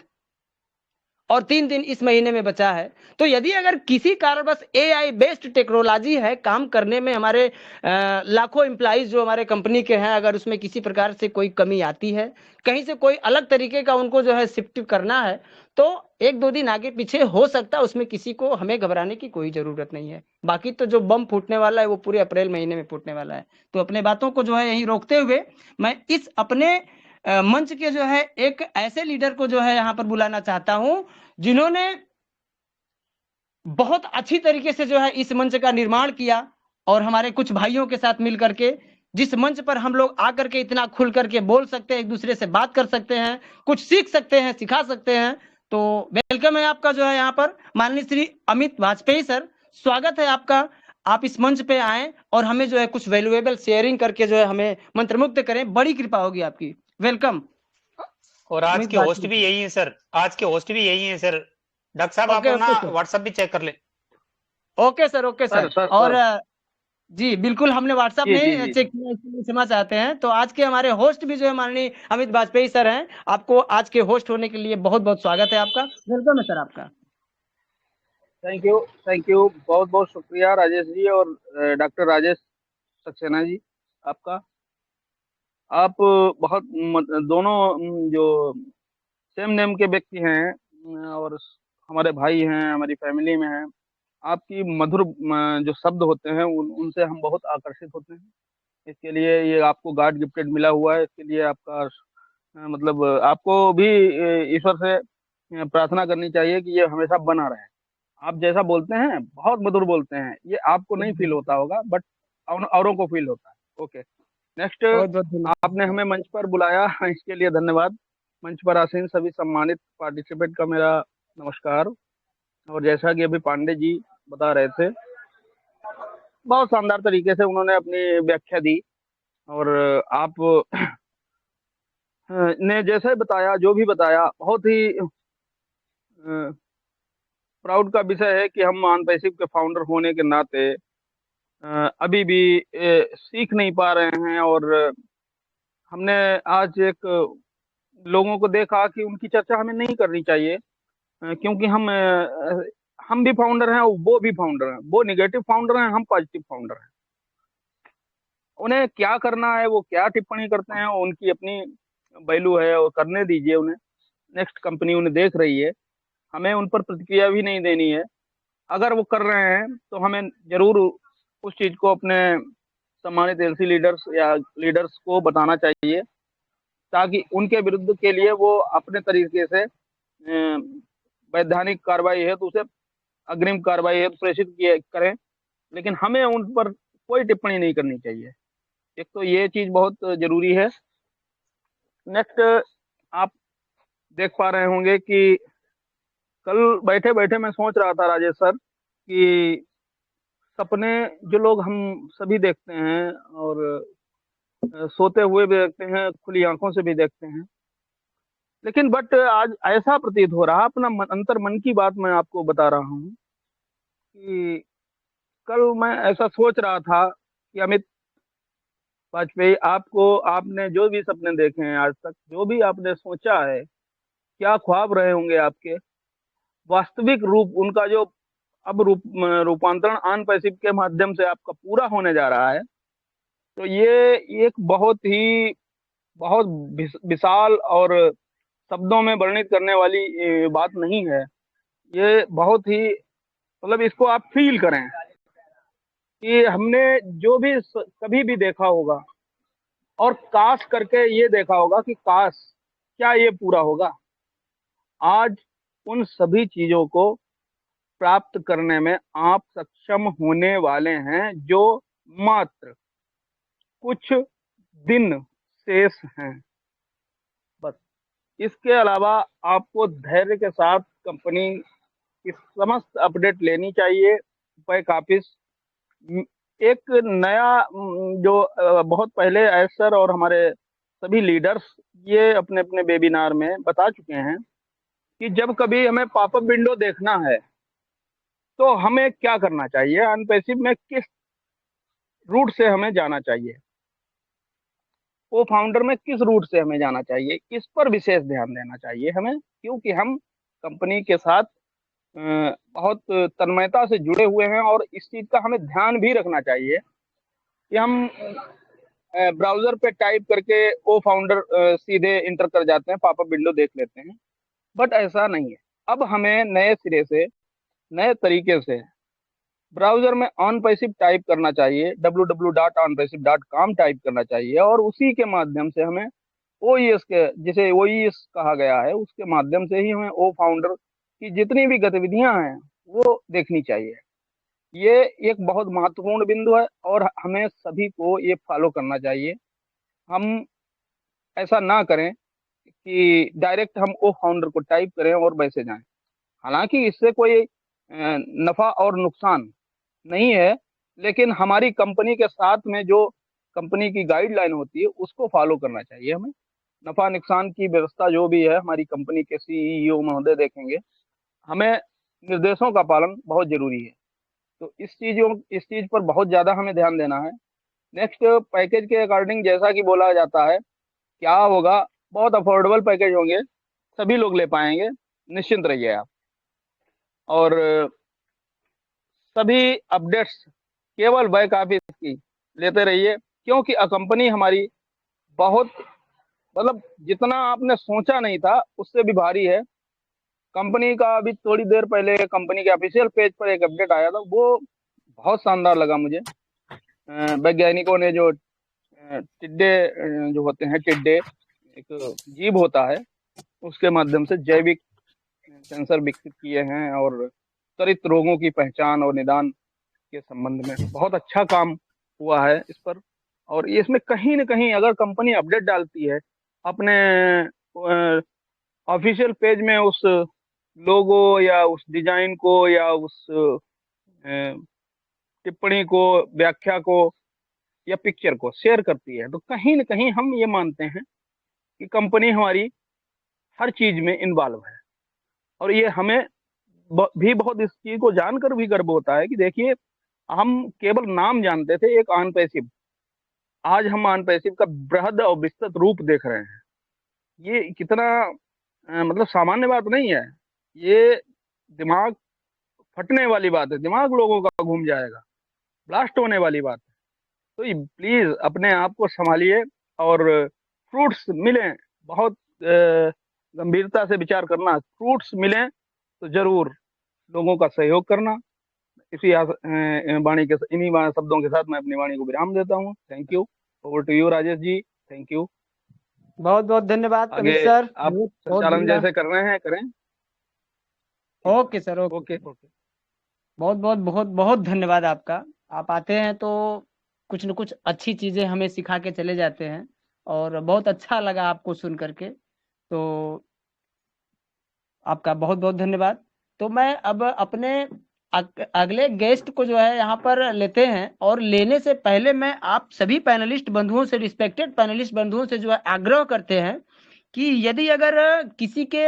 और 3 दिन इस महीने में बचा है। तो यदि अगर किसी कारणवश एआई बेस्ड टेक्नोलॉजी है काम करने में, हमारे लाखों एम्प्लॉइज जो हमारे कंपनी के हैं, अगर उसमें किसी प्रकार से कोई कमी आती है, कहीं से कोई अलग तरीके का उनको जो है शिफ्ट करना है, तो 1-2 दिन आगे पीछे हो सकता है। उसमें किसी को हमें घबराने की कोई जरूरत नहीं है। बाकी तो जो बम फूटने वाला है वो पूरे अप्रैल महीने में फूटने वाला है। तो अपने बातों को जो है यहीं रोकते हुए मैं इस अपने मंच के जो है एक ऐसे लीडर को जो है यहाँ पर बुलाना चाहता हूं, जिन्होंने बहुत अच्छी तरीके से जो है इस मंच का निर्माण किया, और हमारे कुछ भाइयों के साथ मिल करके जिस मंच पर हम लोग आकर के इतना खुल करके बोल सकते हैं, एक दूसरे से बात कर सकते हैं, कुछ सीख सकते हैं, सिखा सकते हैं। तो वेलकम है आपका जो है यहाँ पर माननीय श्री अमित वाजपेयी सर, स्वागत है आपका। आप इस मंच पे आएं और हमें जो है कुछ वैल्यूएबल शेयरिंग करके जो है हमें मंत्रमुग्ध करें, बड़ी कृपा होगी आपकी। वेलकम।
और आज
अमित
के होस्ट
भाजपेयी
भी
जी।
यही है सर, आज के होस्ट भी यही है सर। डॉक्टर साहब आप
ओके
अपना
ओके सर,
व्हाट्सएप भी चेक कर ले।
Okay sir, okay
sir
sir.
Sir
और
सर
जी बिल्कुल, हमने व्हाट्सएप
जी जी
नहीं
जी
चेक किया, इसलिए क्षमा चाहते हैं। तो आज के हमारे होस्ट भी जो है माननीय अमित वाजपेयी सर हैं। आपको आज के होस्ट होने के लिए बहुत बहुत स्वागत है आपका। वेलकम है सर आपका।
थैंक यू, बहुत बहुत शुक्रिया राजेश जी और डॉक्टर राजेश सक्सेना जी आपका। आप बहुत दोनों जो सेम नेम के व्यक्ति हैं और हमारे भाई हैं, हमारी फैमिली में हैं। आपकी मधुर जो शब्द होते हैं उनसे हम बहुत आकर्षित होते हैं। इसके लिए ये आपको गॉड गिफ्टेड मिला हुआ है। इसके लिए आपका मतलब आपको भी ईश्वर से प्रार्थना करनी चाहिए कि ये हमेशा बना रहे। आप जैसा बोलते हैं बहुत मधुर बोलते हैं, ये आपको नहीं फील होता होगा बट औरों को फील होता है। Okay, next.
बहुत बहुत
आपने
धन्यवाद।
हमें मंच पर बुलाया इसके लिए धन्यवाद। मंच पर आसीन सभी सम्मानित पार्टिसिपेंट का मेरा नमस्कार। और जैसा कि अभी पांडे जी बता रहे थे, बहुत शानदार तरीके से उन्होंने अपनी व्याख्या दी। और आप ने जैसे बताया, जो भी बताया, बहुत ही प्राउड का विषय है कि हम ऑन पैसिव के फाउंडर होने के नाते अभी भी सीख नहीं पा रहे हैं। और हमने आज एक लोगों को देखा कि उनकी चर्चा हमें नहीं करनी चाहिए, क्योंकि हम भी फाउंडर हैं, वो भी फाउंडर हैं। वो निगेटिव फाउंडर हैं, हम पॉजिटिव फाउंडर हैं। उन्हें क्या करना है, वो क्या टिप्पणी करते हैं, उनकी अपनी वैल्यू है और करने दीजिए उन्हें। नेक्स्ट कंपनी उन्हें देख रही है, हमें उन पर प्रतिक्रिया भी नहीं देनी है। अगर वो कर रहे हैं तो हमें जरूर उस चीज को अपने सम्मानित एलसी लीडर्स या लीडर्स को बताना चाहिए, ताकि उनके विरुद्ध के लिए वो अपने तरीके से वैधानिक कार्रवाई है तो उसे अग्रिम कार्रवाई है तो प्रेषित किए करें। लेकिन हमें उन पर कोई टिप्पणी नहीं करनी चाहिए। एक तो ये चीज बहुत जरूरी है। नेक्स्ट, आप देख पा रहे होंगे कि कल बैठे बैठे मैं सोच रहा था राजेश सर कि सपने जो लोग हम सभी देखते हैं और सोते हुए भी देखते हैं, खुली आंखों से भी देखते हैं, लेकिन बट आज ऐसा प्रतीत हो रहा, अपना अंतर मन की बात मैं आपको बता रहा हूँ कि कल मैं ऐसा सोच रहा था कि अमित वाजपेयी, आपने जो भी सपने देखे हैं आज तक, जो भी आपने सोचा है, क्या ख्वाब रहे होंगे आपके, वास्तविक रूप उनका जो अब रूपांतरण ऑन पैसिव के माध्यम से आपका पूरा होने जा रहा है। तो ये एक बहुत विशाल और शब्दों में वर्णित करने वाली बात नहीं है। ये बहुत ही मतलब इसको आप फील करें कि हमने जो भी कभी भी देखा होगा और काश करके ये देखा होगा कि काश क्या ये पूरा होगा। आज उन सभी चीजों को प्राप्त करने में आप सक्षम होने वाले हैं, जो मात्र कुछ दिन शेष हैं। बस इसके अलावा आपको धैर्य के साथ कंपनी की समस्त अपडेट लेनी चाहिए। बैक ऑफिस एक नया जो बहुत पहले एस सर और हमारे सभी लीडर्स ये अपने अपने वेबिनार में बता चुके हैं कि जब कभी हमें पॉपअप विंडो देखना है तो हमें क्या करना चाहिए, अनपैसिव में किस रूट से हमें जाना चाहिए, वो फाउंडर में किस रूट से हमें जाना चाहिए, इस पर विशेष ध्यान देना चाहिए हमें। क्योंकि हम कंपनी के साथ बहुत तन्मयता से जुड़े हुए हैं और इस चीज का हमें ध्यान भी रखना चाहिए कि हम ब्राउजर पे टाइप करके वो फाउंडर सीधे इंटर कर जाते हैं, पॉपअप विंडो देख लेते हैं। बट ऐसा नहीं है। अब हमें नए सिरे से, नए तरीके से ब्राउजर में ऑन पैसिव टाइप करना चाहिए, www.onpassive.com टाइप करना चाहिए, और उसी के माध्यम से हमें ओईएस के, जिसे ओईएस कहा गया है, उसके माध्यम से ही हमें ओ फाउंडर की जितनी भी गतिविधियां हैं वो देखनी चाहिए। ये एक बहुत महत्वपूर्ण बिंदु है और हमें सभी को ये फॉलो करना चाहिए। हम ऐसा ना करें कि डायरेक्ट हम ओ फाउंडर को टाइप करें और वैसे जाएं। हालांकि इससे कोई नफा और नुकसान नहीं है, लेकिन हमारी कंपनी के साथ में जो कंपनी की गाइडलाइन होती है उसको फॉलो करना चाहिए हमें। नफा नुकसान की व्यवस्था जो भी है हमारी कंपनी के सीईओ महोदय देखेंगे, हमें निर्देशों का पालन बहुत जरूरी है। तो इस चीज पर बहुत ज्यादा हमें ध्यान देना है। नेक्स्ट, पैकेज के अकॉर्डिंग जैसा कि बोला जाता है, क्या होगा, बहुत अफोर्डेबल पैकेज होंगे, सभी लोग ले पाएंगे, निश्चिंत रहिए आप। और सभी अपडेट्स केवल बैक ऑफिस की लेते रहिए, क्योंकि कंपनी हमारी बहुत, मतलब जितना आपने सोचा नहीं था उससे भी भारी है। कंपनी का अभी थोड़ी देर पहले कंपनी के ऑफिशियल पेज पर एक अपडेट आया था, वो बहुत शानदार लगा मुझे। वैज्ञानिकों ने जो टिड्डे जो होते हैं, टिड्डे एक जीव होता है, उसके माध्यम से जैविक सेंसर विकसित किए हैं और त्वरित रोगों की पहचान और निदान के संबंध में बहुत अच्छा काम हुआ है इस पर। और ये इसमें कहीं ना कहीं अगर कंपनी अपडेट डालती है अपने ऑफिशियल पेज में, उस लोगो या उस डिजाइन को या उस टिप्पणी को, व्याख्या को या पिक्चर को शेयर करती है, तो कहीं ना कहीं हम ये मानते हैं कि कंपनी हमारी हर चीज में इन्वॉल्व है। और ये हमें भी बहुत इस चीज को जानकर भी गर्व होता है कि देखिए, हम केवल नाम जानते थे एक ऑन पैसिव, आज हम ऑन पैसिव का बृहद और विस्तृत रूप देख रहे हैं। ये कितना मतलब सामान्य बात नहीं है, ये दिमाग फटने वाली बात है, दिमाग लोगों का घूम जाएगा, ब्लास्ट होने वाली बात है। तो प्लीज अपने आप को संभालिए और फ्रूट्स मिलें, बहुत गंभीरता से विचार करना, फ्रूट्स मिलें तो जरूर लोगों का सहयोग करना। इसी वाणी के इन्हीं शब्दों के साथ मैं अपनी वाणी को विराम देता हूँ। Thank you. Over to you Rajesh ji. Thank you.
बहुत बहुत धन्यवाद
आगे
अमित सर।
आप
बहुत
संचालन
बढ़िया।
जैसे कर रहे हैं करें।
Okay sir, okay.
ओके।
बहुत बहुत बहुत बहुत धन्यवाद आपका। आप आते हैं तो कुछ न कुछ अच्छी चीजें हमें सिखा के चले जाते हैं और बहुत अच्छा लगा आपको सुन करके, तो आपका बहुत बहुत धन्यवाद। तो मैं अब अपने अगले गेस्ट को जो है यहाँ पर लेते हैं, और लेने से पहले मैं आप सभी पैनलिस्ट बंधुओं से, रिस्पेक्टेड पैनलिस्ट बंधुओं से जो है आग्रह करते हैं कि यदि अगर किसी के,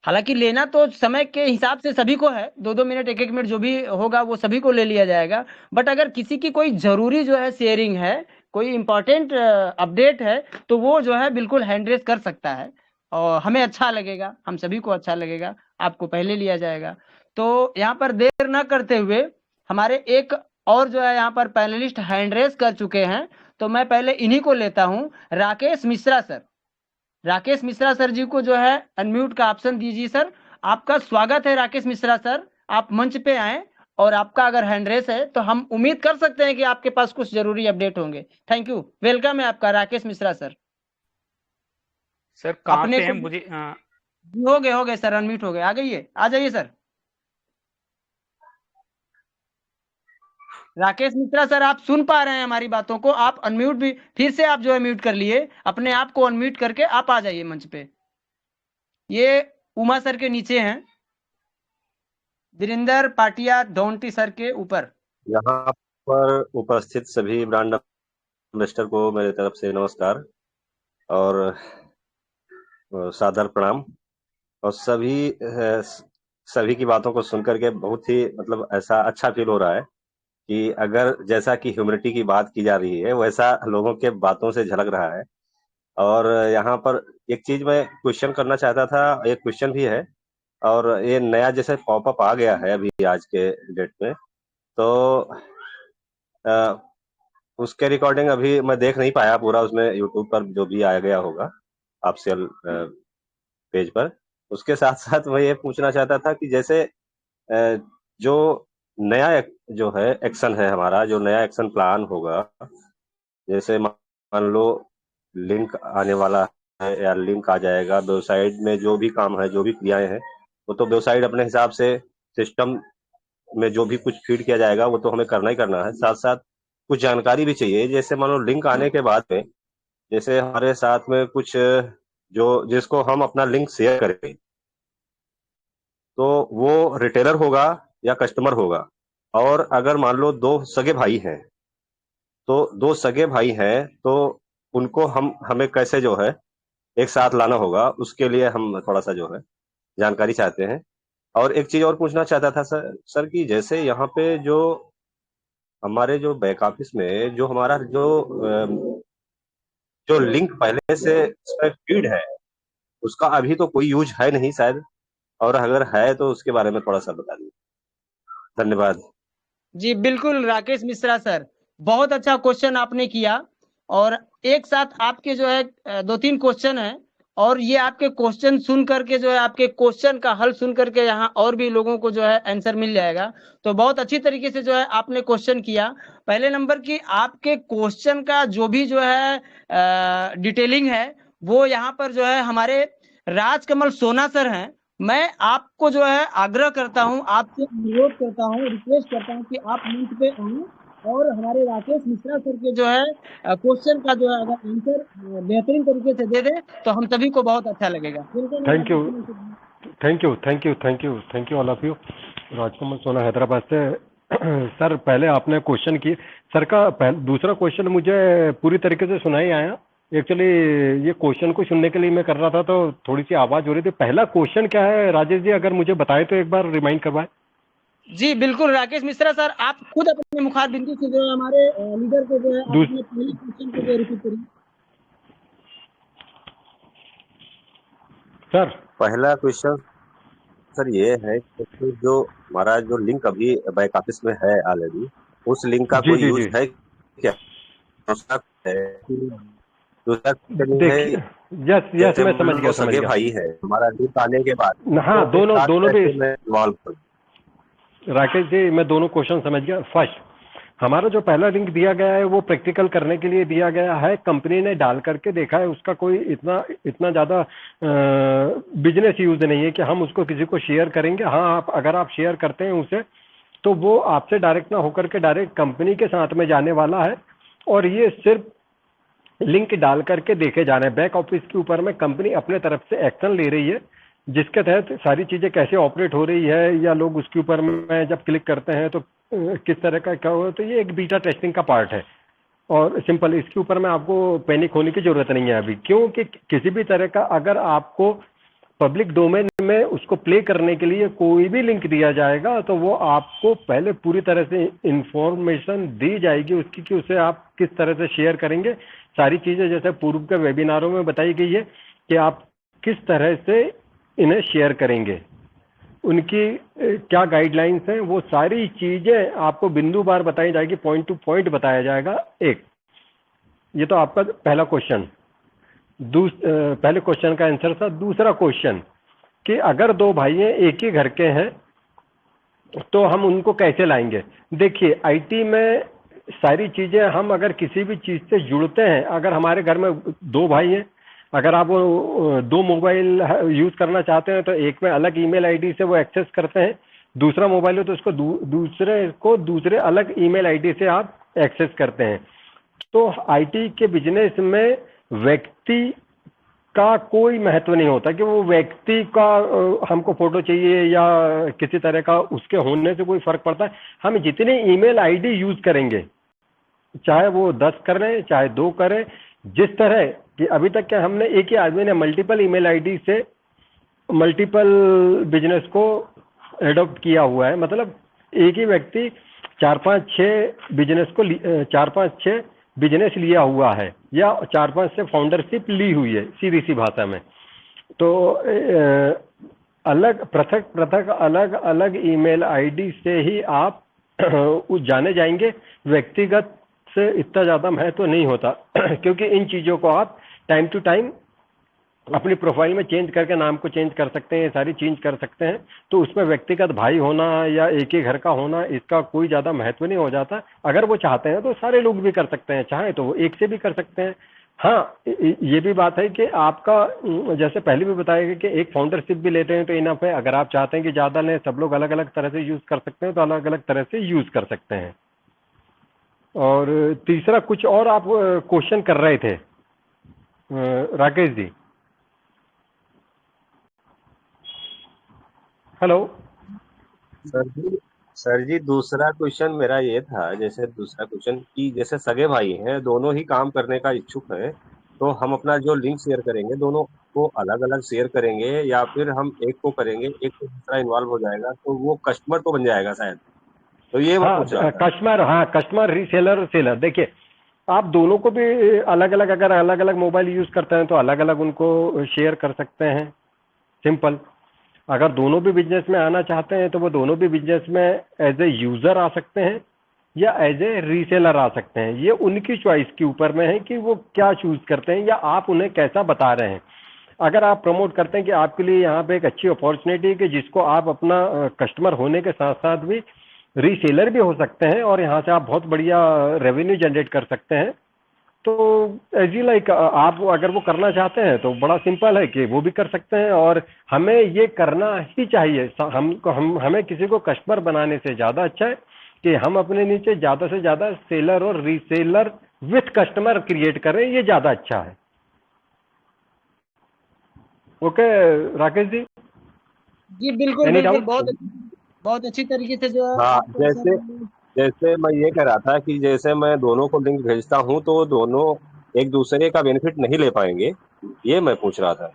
हालांकि लेना तो समय के हिसाब से सभी को है, 2-2 मिनट 1-1 मिनट जो भी होगा वो सभी को ले लिया जाएगा, बट अगर किसी की कोई जरूरी जो है शेयरिंग है, कोई इंपॉर्टेंट अपडेट है, तो वो जो है बिल्कुल हैंड रेस कर सकता है और हमें अच्छा लगेगा, हम सभी को अच्छा लगेगा, आपको पहले लिया जाएगा। तो यहाँ पर देर ना करते हुए हमारे एक और जो है यहाँ पर पैनलिस्ट हैंड रेस कर चुके हैं, तो मैं पहले इन्हीं को लेता हूँ। राकेश मिश्रा सर, राकेश मिश्रा सर जी को जो है अनम्यूट का ऑप्शन दीजिए सर। आपका स्वागत है राकेश मिश्रा सर, आप मंच पे आए, और आपका अगर हैंड रेस है तो हम उम्मीद कर सकते हैं कि आपके पास कुछ जरूरी अपडेट होंगे। थैंक यू, वेलकम है आपका राकेश मिश्रा सर।
सर कहाँ
अपने
पे हैं
को
मुझे
हो गए सर, अनम्यूट हो गए, आ जाइए सर। राकेश मिश्रा सर, आप सुन पा रहे हैं हमारी बातों को? आप अनम्यूट भी फिर से आप जो है म्यूट कर लिए, अपने आप को अनम्यूट करके आप आ जाइए मंच पे। ये उमा सर के नीचे हैं, वीरेंद्र पाटिया ढोंटी सर के ऊपर।
यहाँ पर उपस्थित सभी ब्रांड इन्वेस्टर को मेरे तरफ से नमस्कार और सादर प्रणाम। और सभी की बातों को सुनकर के बहुत ही मतलब ऐसा अच्छा फील हो रहा है कि अगर जैसा कि ह्यूमैनिटी की बात की जा रही है वैसा लोगों के बातों से झलक रहा है। और यहाँ पर एक चीज मैं क्वेश्चन करना चाहता था, एक क्वेश्चन भी है, और ये नया जैसे पॉपअप आ गया है अभी आज के डेट में, तो उसके रिकॉर्डिंग अभी मैं देख नहीं पाया पूरा, उसमें यूट्यूब पर जो भी आया गया होगा ऑफिशियल पेज पर। उसके साथ साथ मैं ये पूछना चाहता था कि जैसे जो नया जो है एक्शन है हमारा, जो नया एक्शन प्लान होगा, जैसे मान लो लिंक आने वाला है या लिंक आ जाएगा, वेबसाइट में जो भी काम है, जो भी क्रियाएं हैं, वो तो वेबसाइट अपने हिसाब से सिस्टम में जो भी कुछ फीड किया जाएगा वो तो हमें करना ही करना है। साथ साथ कुछ जानकारी भी चाहिए, जैसे मान लो लिंक आने के बाद में जैसे हमारे साथ में कुछ जो जिसको हम अपना लिंक शेयर करेंगे, तो वो रिटेलर होगा या कस्टमर होगा, और अगर मान लो दो सगे भाई हैं, तो दो सगे भाई हैं तो उनको हमें कैसे जो है एक साथ लाना होगा, उसके लिए हम थोड़ा सा जो है जानकारी चाहते हैं। और एक चीज और पूछना चाहता था सर कि जैसे यहाँ पे जो हमारे जो बैक ऑफिस में जो हमारा जो लिंक पहले से इसमें फीड है, उसका अभी तो कोई यूज है नहीं शायद, और अगर है तो उसके बारे में थोड़ा सा बता दीजिए। धन्यवाद।
जी बिल्कुल राकेश मिश्रा सर, बहुत अच्छा क्वेश्चन आपने किया। और एक साथ आपके जो है 2-3 क्वेश्चन है, और ये आपके क्वेश्चन सुन करके जो है आपके क्वेश्चन का हल सुन करके यहाँ और भी लोगों को जो है आंसर मिल जाएगा। तो बहुत अच्छी तरीके से जो है आपने क्वेश्चन किया। पहले नंबर की आपके क्वेश्चन का जो भी जो है डिटेलिंग है, वो यहाँ पर जो है हमारे राजकमल सोना सर हैं। मैं आपको जो है आग्रह करता हूँ, आपसे अनुरोध करता हूँ, रिक्वेस्ट करता हूँ कि आप मंच पे आएं और हमारे राकेश मिश्रा सर के जो है क्वेश्चन का जो है अगर आंसर बेहतरीन तरीके से दे दे तो हम सभी को बहुत अच्छा लगेगा।
Thank you, thank you, thank you, thank you, thank you all of you. Rajkamal सोना हैदराबाद से। सर पहले आपने क्वेश्चन की, सर का दूसरा क्वेश्चन मुझे पूरी तरीके से सुना ही आया। एक्चुअली ये क्वेश्चन को सुनने के लिए मैं कर रहा था तो थोड़ी सी आवाज हो रही थी। पहला क्वेश्चन क्या है राजेश जी, अगर मुझे बताएं तो एक बार रिमाइंड करवाएं।
जी बिल्कुल राकेश मिश्रा सर, आप खुद अपने मुखार बिंदु से जो है हमारे लीडर को जो है आप अपने पहले क्वेश्चन को जो है रिपीट करिए।
सर
पहला क्वेश्चन सर ये है कि जो हमारा जो लिंक अभी बैक ऑफिस में है ऑलरेडी, उस लिंक का
जी
कोई
जी
यूज
जी,
है क्या? दूसरा है दूसरा क्वेश्चन है
देखिए, यस यस,
जैसे
मैं
मान
समझ
लो
गया,
दो
समझ
सगे
गया।
भाई है हमारा लिंक आने के बाद,
हाँ,
तो एक
दोनों
साथ
दोनों भी।
कैसे मैं इन्वॉल्व करूँ?
राकेश जी मैं दोनों क्वेश्चन समझ गया। फर्स्ट, हमारा जो पहला लिंक दिया गया है वो प्रैक्टिकल करने के लिए दिया गया है। कंपनी ने डाल करके देखा है, उसका कोई इतना इतना ज़्यादा बिजनेस यूज नहीं है कि हम उसको किसी को शेयर करेंगे। हाँ, आप अगर आप शेयर करते हैं उसे तो वो आपसे डायरेक्ट ना होकर के डायरेक्ट कंपनी के साथ में जाने वाला है। और ये सिर्फ लिंक डाल करके देखे जा रहे हैं। बैक ऑफिस के ऊपर में कंपनी अपने तरफ से एक्शन ले रही है, जिसके तहत सारी चीजें कैसे ऑपरेट हो रही है या लोग उसके ऊपर में जब क्लिक करते हैं तो किस तरह का क्या हो, तो ये एक बीटा टेस्टिंग का पार्ट है। और सिंपल, इसके ऊपर में आपको पैनिक होने की जरूरत नहीं है अभी, क्योंकि किसी भी तरह का अगर आपको पब्लिक डोमेन में उसको प्ले करने के लिए कोई भी लिंक दिया जाएगा तो वो आपको पहले पूरी तरह से इंफॉर्मेशन दी जाएगी उसकी कि उसे आप किस तरह से शेयर करेंगे। सारी चीजें जैसे पूर्व के वेबिनारों में बताई गई है कि आप किस तरह से इन्हें शेयर करेंगे, उनकी क्या गाइडलाइंस हैं, वो सारी चीजें आपको बिंदुवार बताई जाएगी, पॉइंट टू पॉइंट बताया जाएगा। एक ये तो आपका पहला क्वेश्चन। पहले क्वेश्चन का आंसर था। दूसरा क्वेश्चन कि अगर दो भाई हैं एक ही घर के हैं तो हम उनको कैसे लाएंगे। देखिए, आईटी में सारी चीजें, हम अगर किसी भी चीज से जुड़ते हैं, अगर हमारे घर में दो भाई हैं, अगर आप वो दो मोबाइल यूज करना चाहते हैं तो एक में अलग ईमेल आईडी से वो एक्सेस करते हैं, दूसरा मोबाइल हो तो उसको दूसरे अलग ईमेल आईडी से आप एक्सेस करते हैं। तो आईटी के बिजनेस में व्यक्ति का कोई महत्व नहीं होता कि वो व्यक्ति का हमको फोटो चाहिए या किसी तरह का उसके होने से कोई फर्क पड़ता है। हम जितने ईमेल आईडी यूज करेंगे, चाहे वो 10 करें चाहे 2 करें, जिस तरह कि अभी तक क्या हमने एक ही आदमी ने मल्टीपल ईमेल आईडी से मल्टीपल बिजनेस को एडॉप्ट किया हुआ है। मतलब एक ही व्यक्ति 4-5-6 बिजनेस को 4-5-6 बिजनेस लिया हुआ है या 4-5 से फाउंडरशिप ली हुई है, सीधी सी भाषा में। तो अलग पृथक पृथक अलग अलग ईमेल आईडी से ही आप जाने जाएंगे। व्यक्तिगत से इतना ज़्यादा महत्व नहीं होता क्योंकि इन चीज़ों को आप टाइम टू टाइम अपनी प्रोफाइल में चेंज करके नाम को चेंज कर सकते हैं, सारी चेंज कर सकते हैं। तो उसमें व्यक्तिगत भाई होना या एक ही घर का होना, इसका कोई ज़्यादा महत्व नहीं हो जाता। अगर वो चाहते हैं तो सारे लोग भी कर सकते हैं, चाहे तो वो एक से भी कर सकते हैं। हाँ, ये भी बात है कि आपका जैसे पहले भी बताया गया कि एक फाउंडरशिप भी लेते हैं तो इनफ है। अगर आप चाहते हैं कि ज़्यादा लें, सब लोग अलग अलग तरह से यूज़ कर सकते हैं, तो अलग अलग तरह से यूज़ कर सकते हैं। और तीसरा कुछ और आप क्वेश्चन कर रहे थे राकेश जी। हेलो
सर जी सर जी दूसरा क्वेश्चन मेरा ये था, जैसे दूसरा क्वेश्चन कि जैसे सगे भाई हैं, दोनों ही काम करने का इच्छुक हैं, तो हम अपना जो लिंक शेयर करेंगे दोनों को अलग अलग शेयर करेंगे या फिर हम एक को करेंगे, एक को दूसरा इन्वॉल्व हो जाएगा तो वो कस्टमर तो बन जाएगा शायद, तो ये मैं
हाँ
पूछ रहा था।
कस्टमर रीसेलर सेलर, देखिए आप दोनों को भी अलग अलग, अगर अलग अलग मोबाइल यूज करते हैं तो अलग अलग उनको शेयर कर सकते हैं, सिंपल। अगर दोनों भी बिजनेस में आना चाहते हैं तो वो दोनों भी बिजनेस में एज ए यूजर आ सकते हैं या एज ए रीसेलर आ सकते हैं। ये उनकी चॉइस के ऊपर में है कि वो क्या चूज करते हैं या आप उन्हें कैसा बता रहे हैं। अगर आप प्रमोट करते हैं कि आपके लिए यहाँ पे एक अच्छी अपॉर्चुनिटी है कि जिसको आप अपना कस्टमर होने के साथ साथ भी रीसेलर भी हो सकते हैं और यहाँ से आप बहुत बढ़िया रेवेन्यू जनरेट कर सकते हैं, तो एज यू लाइक आप अगर वो करना चाहते हैं तो बड़ा सिंपल है कि वो भी कर सकते हैं। और हमें ये करना ही चाहिए। हमें किसी को कस्टमर बनाने से ज़्यादा अच्छा है कि हम अपने नीचे ज़्यादा से ज़्यादा सेलर और रीसेलर विथ कस्टमर क्रिएट करें, ये ज़्यादा अच्छा है। ओके राकेश जी?
जी बिल्कुल
Any
बिल्कुल,
doubt?
बहुत अच्छी तरीके से जो है
हाँ,
आपको
जैसे जैसे मैं ये कह रहा था कि जैसे मैं दोनों को लिंक भेजता हूँ तो दोनों एक दूसरे का बेनिफिट नहीं ले पाएंगे, ये मैं पूछ रहा था।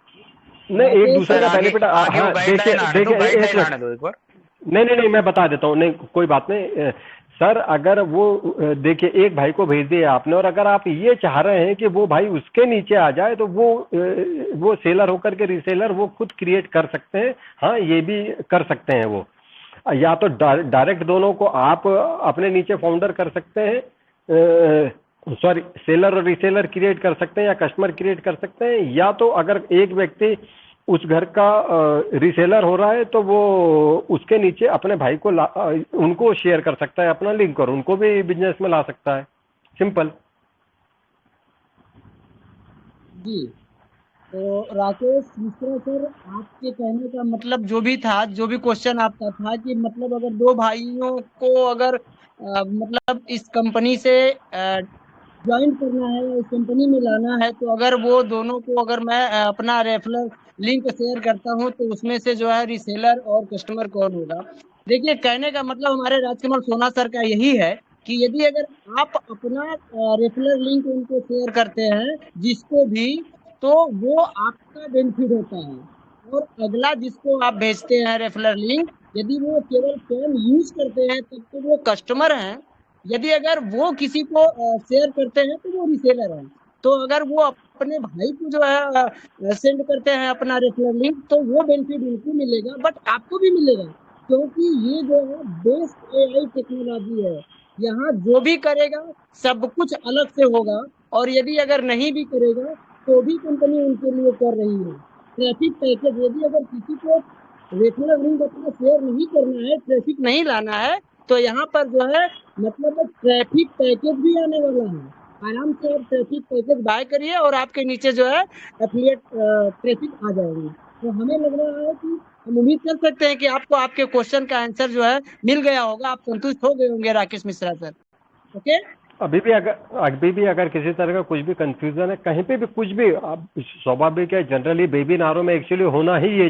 नहीं, एक दूसरे
सर
का
आगे
बेनिफिट,
आगे वो
हाँ
गाइडलाइन आने दो,
देखिए एक
गाइडलाइन
मिनट,
आने दो एक बार।
नहीं मैं बता देता हूँ। नहीं कोई बात नहीं सर, अगर वो देखिए एक भाई को भेज दिया आपने और अगर आप ये चाह रहे हैं कि वो भाई उसके नीचे आ जाए तो वो सेलर होकर के रीसेलर वो खुद क्रिएट कर सकते हैं। हाँ ये भी कर सकते हैं वो, या तो डायरेक्ट दोनों को आप अपने नीचे फाउंडर कर सकते हैं, सॉरी सेलर और रीसेलर क्रिएट कर सकते हैं या कस्टमर क्रिएट कर सकते हैं, या तो अगर एक व्यक्ति उस घर का रीसेलर हो रहा है तो वो उसके नीचे अपने भाई को उनको शेयर कर सकता है अपना लिंक और उनको भी बिजनेस में ला सकता है, सिंपल।
जी। तो राकेश मिश्रा सर, आपके कहने का मतलब जो भी था, जो भी क्वेश्चन आपका था कि मतलब अगर दो भाइयों को अगर मतलब इस कंपनी से ज्वाइन करना है या इस कंपनी में लाना है, तो अगर वो दोनों को अगर मैं अपना रेफरल लिंक शेयर करता हूं तो उसमें से जो है रीसेलर और कस्टमर कौन होगा। देखिए कहने का मतलब हमारे राजकमल सोना सर का यही है कि यदि अगर आप अपना रेफरल लिंक उनको शेयर करते हैं जिसको भी, तो वो आपका बेनिफिट होता है। और अगला जिसको आप भेजते हैं रेफरल लिंक, यदि वो केवल फोन यूज करते हैं तब तो वो कस्टमर हैं। यदि अगर वो किसी को शेयर करते हैं तो वो रीसेलर है। तो अगर वो अपने भाई को जो है सेंड करते हैं अपना रेफरल लिंक, तो वो बेनिफिट उनको मिलेगा बट आपको भी मिलेगा, क्योंकि ये जो है बेस्ट एआई टेक्नोलॉजी है। यहाँ जो भी करेगा सब कुछ अलग से होगा, और यदि अगर नहीं भी करेगा तो भी कंपनी उनके लिए कर रही है। ट्रैफिक पैकेज, यदि अगर किसी को रेफरल लिंक अपना शेयर नहीं करना है, ट्रैफिक नहीं लाना है, तो यहाँ पर जो है मतलब ट्रैफिक पैकेज भी आने वाला है। आराम से आप ट्रैफिक पैकेज बाय करिए और आपके नीचे जो है एफिलिएट ट्रैफिक आ जाएंगे। तो हमें लग रहा है कि हम उम्मीद कर सकते हैं कि आपको आपके क्वेश्चन का आंसर जो है मिल गया होगा, आप संतुष्ट हो गए होंगे राकेश मिश्रा सर। ओके,
अभी भी अगर किसी तरह का कुछ भी कंफ्यूजन है कहीं पे भी कुछ भी, आप स्वाभाविक है जनरली वेबिनारों में एक्चुअली होना ही ये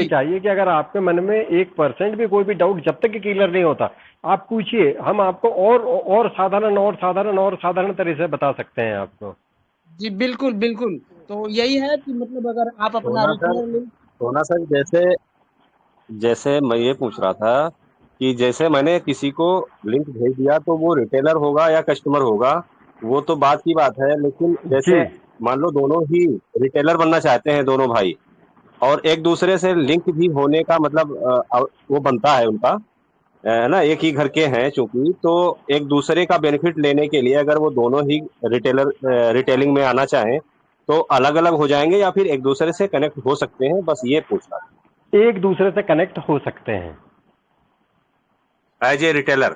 चाहिए कि अगर आपके मन में 1% भी कोई भी डाउट जब तक क्लियर नहीं होता आप पूछिए, हम आपको और साधारण तरह से बता सकते हैं आपको।
जी बिल्कुल बिल्कुल। तो यही है कि मतलब अगर आप अपना रेफरल लिंक,
सोना सर जैसे जैसे मैं ये पूछ रहा था कि जैसे मैंने किसी को लिंक भेज दिया तो वो रिटेलर होगा या कस्टमर होगा, वो तो बात की बात है, लेकिन जैसे मान लो दोनों ही रिटेलर बनना चाहते हैं दोनों भाई, और एक दूसरे से लिंक भी होने का मतलब वो बनता है उनका, है ना, एक ही घर के हैं चूंकि, तो एक दूसरे का बेनिफिट लेने के लिए अगर वो दोनों ही रिटेलिंग में आना चाहें तो अलग अलग हो जाएंगे या फिर एक दूसरे से कनेक्ट हो सकते हैं, बस ये पूछना।
एक दूसरे से कनेक्ट हो सकते हैं
एज ए रिटेलर,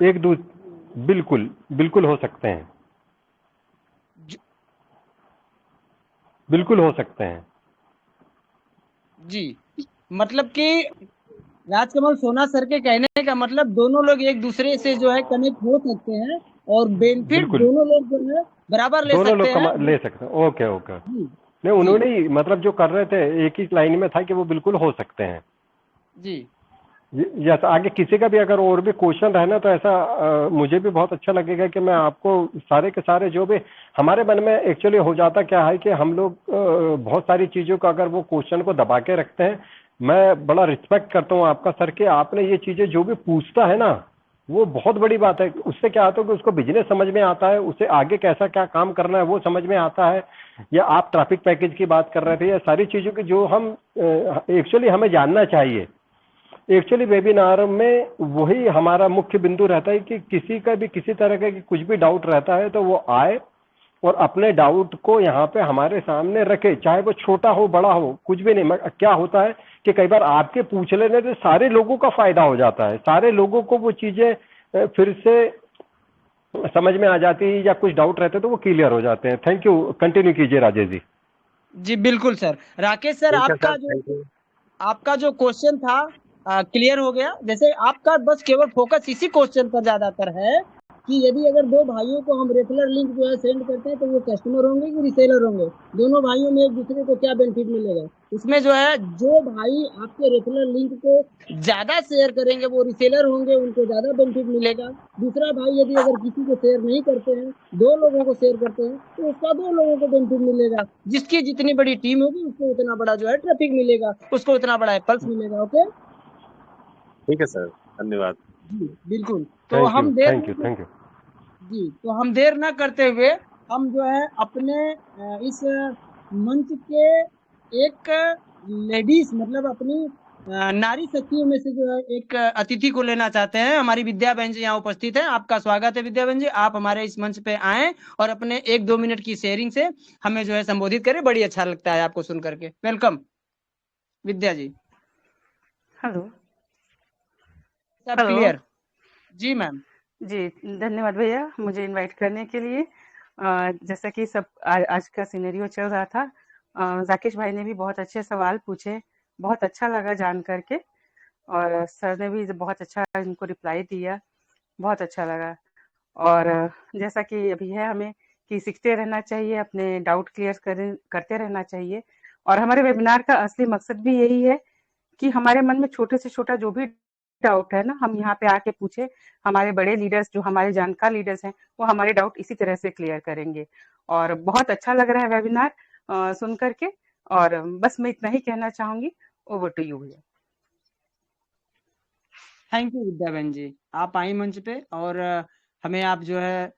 बिल्कुल हो सकते हैं, बिल्कुल हो सकते हैं
जी। मतलब कि राजकमल सोना सर के कहने का मतलब दोनों लोग एक दूसरे से जो है कनेक्ट हो सकते हैं और बेनिफिट दोनों लोग जो है बराबर ले सकते हैं।
ले सकते हैं। ओके नहीं, उन्होंने मतलब जो कर रहे थे एक ही लाइन में था कि वो बिल्कुल हो सकते हैं
जी।
यस, आगे किसी का भी अगर और भी क्वेश्चन रहे ना तो ऐसा मुझे भी बहुत अच्छा लगेगा कि मैं आपको सारे के सारे जो भी हमारे मन में एक्चुअली हो जाता क्या है कि हम लोग बहुत सारी चीज़ों का अगर वो क्वेश्चन को दबा के रखते हैं। मैं बड़ा रिस्पेक्ट करता हूँ आपका सर कि आपने ये चीज़ें जो भी पूछता है ना वो बहुत बड़ी बात है। उससे क्या होता है कि उसको बिजनेस समझ में आता है, उसे आगे कैसा क्या काम करना है वो समझ में आता है। या आप ट्रैफिक पैकेज की बात कर रहे थे, या सारी चीज़ों की जो हम एक्चुअली हमें जानना चाहिए। एक्चुअली वेबिनार में वही हमारा मुख्य बिंदु रहता है कि किसी का भी किसी तरह का कुछ भी डाउट रहता है तो वो आए और अपने डाउट को यहाँ पे हमारे सामने रखे, चाहे वो छोटा हो बड़ा हो, कुछ भी नहीं। क्या होता है कि कई बार आपके पूछ लेने से सारे लोगों का फायदा हो जाता है, सारे लोगों को वो चीजें फिर से समझ में आ जाती है या कुछ डाउट रहते तो वो क्लियर हो जाते हैं। थैंक यू, कंटिन्यू कीजिए राजेश जी।
जी बिल्कुल सर। राकेश सर,
ठीक है सर, थैंक यू।
आपका जो क्वेश्चन था क्लियर हो गया। जैसे आपका बस केवल फोकस इसी क्वेश्चन पर ज्यादातर है कि यदि अगर दो भाइयों को हम रेफरल लिंक जो है सेंड करते हैं तो वो कस्टमर होंगे कि रिसेलर होंगे, दोनों भाइयों में एक दूसरे को क्या बेनिफिट मिलेगा। इसमें जो है जो भाई आपके रेफरल लिंक को ज्यादा शेयर करेंगे वो रिसेलर होंगे, उनको ज्यादा बेनिफिट मिलेगा। दूसरा भाई यदि अगर किसी को शेयर नहीं करते हैं, दो लोगों को शेयर करते हैं, तो उसका दो लोगों को बेनिफिट मिलेगा। जिसकी जितनी बड़ी टीम होगी उसको उतना बड़ा जो है ट्रैफिक मिलेगा, उसको उतना बड़ा एप्पल्स मिलेगा। ओके,
ठीक है सर, धन्यवाद।
जी बिल्कुल। तो हम देर
थैंक यू
जी, तो हम देर न करते हुए हम जो है अपने इस मंच के एक लेडीज मतलब अपनी नारी शक्तियों में से जो है एक अतिथि को लेना चाहते हैं। हमारी विद्या बहन जी यहाँ उपस्थित है। आपका स्वागत है विद्या बहन जी, आप हमारे इस मंच पे आए और अपने 1-2 मिनट की शेयरिंग से हमें जो है संबोधित करें। बड़ी अच्छा लगता है आपको सुन करके। वेलकम विद्या जी।
हेलो।
सब
हेलो।
क्लियर? जी मैम।
जी, धन्यवाद भैया मुझे इनवाइट करने के लिए। जैसा कि सब आज का सिनेरियो चल रहा था, राकेश भाई ने भी बहुत अच्छे सवाल पूछे, बहुत अच्छा लगा जान करके, और सर ने भी बहुत अच्छा इनको रिप्लाई दिया, बहुत अच्छा लगा। और जैसा कि अभी है हमें कि सीखते रहना चाहिए, अपने डाउट क्लियर करते रहना चाहिए। और हमारे वेबिनार का असली मकसद भी यही है कि हमारे मन में छोटे से छोटा जो भी डाउट है ना, हम यहाँ पे आके पूछे। हमारे बड़े लीडर्स जो हमारे जानकार लीडर्स हैं वो हमारे डाउट इसी तरह से क्लियर करेंगे। और बहुत अच्छा लग रहा है वेबिनार सुन करके, और बस मैं इतना ही कहना चाहूंगी। ओवर टू यू भैया।
थैंक यू विद्या बहन जी, आप आई मंच पे और हमें आप जो है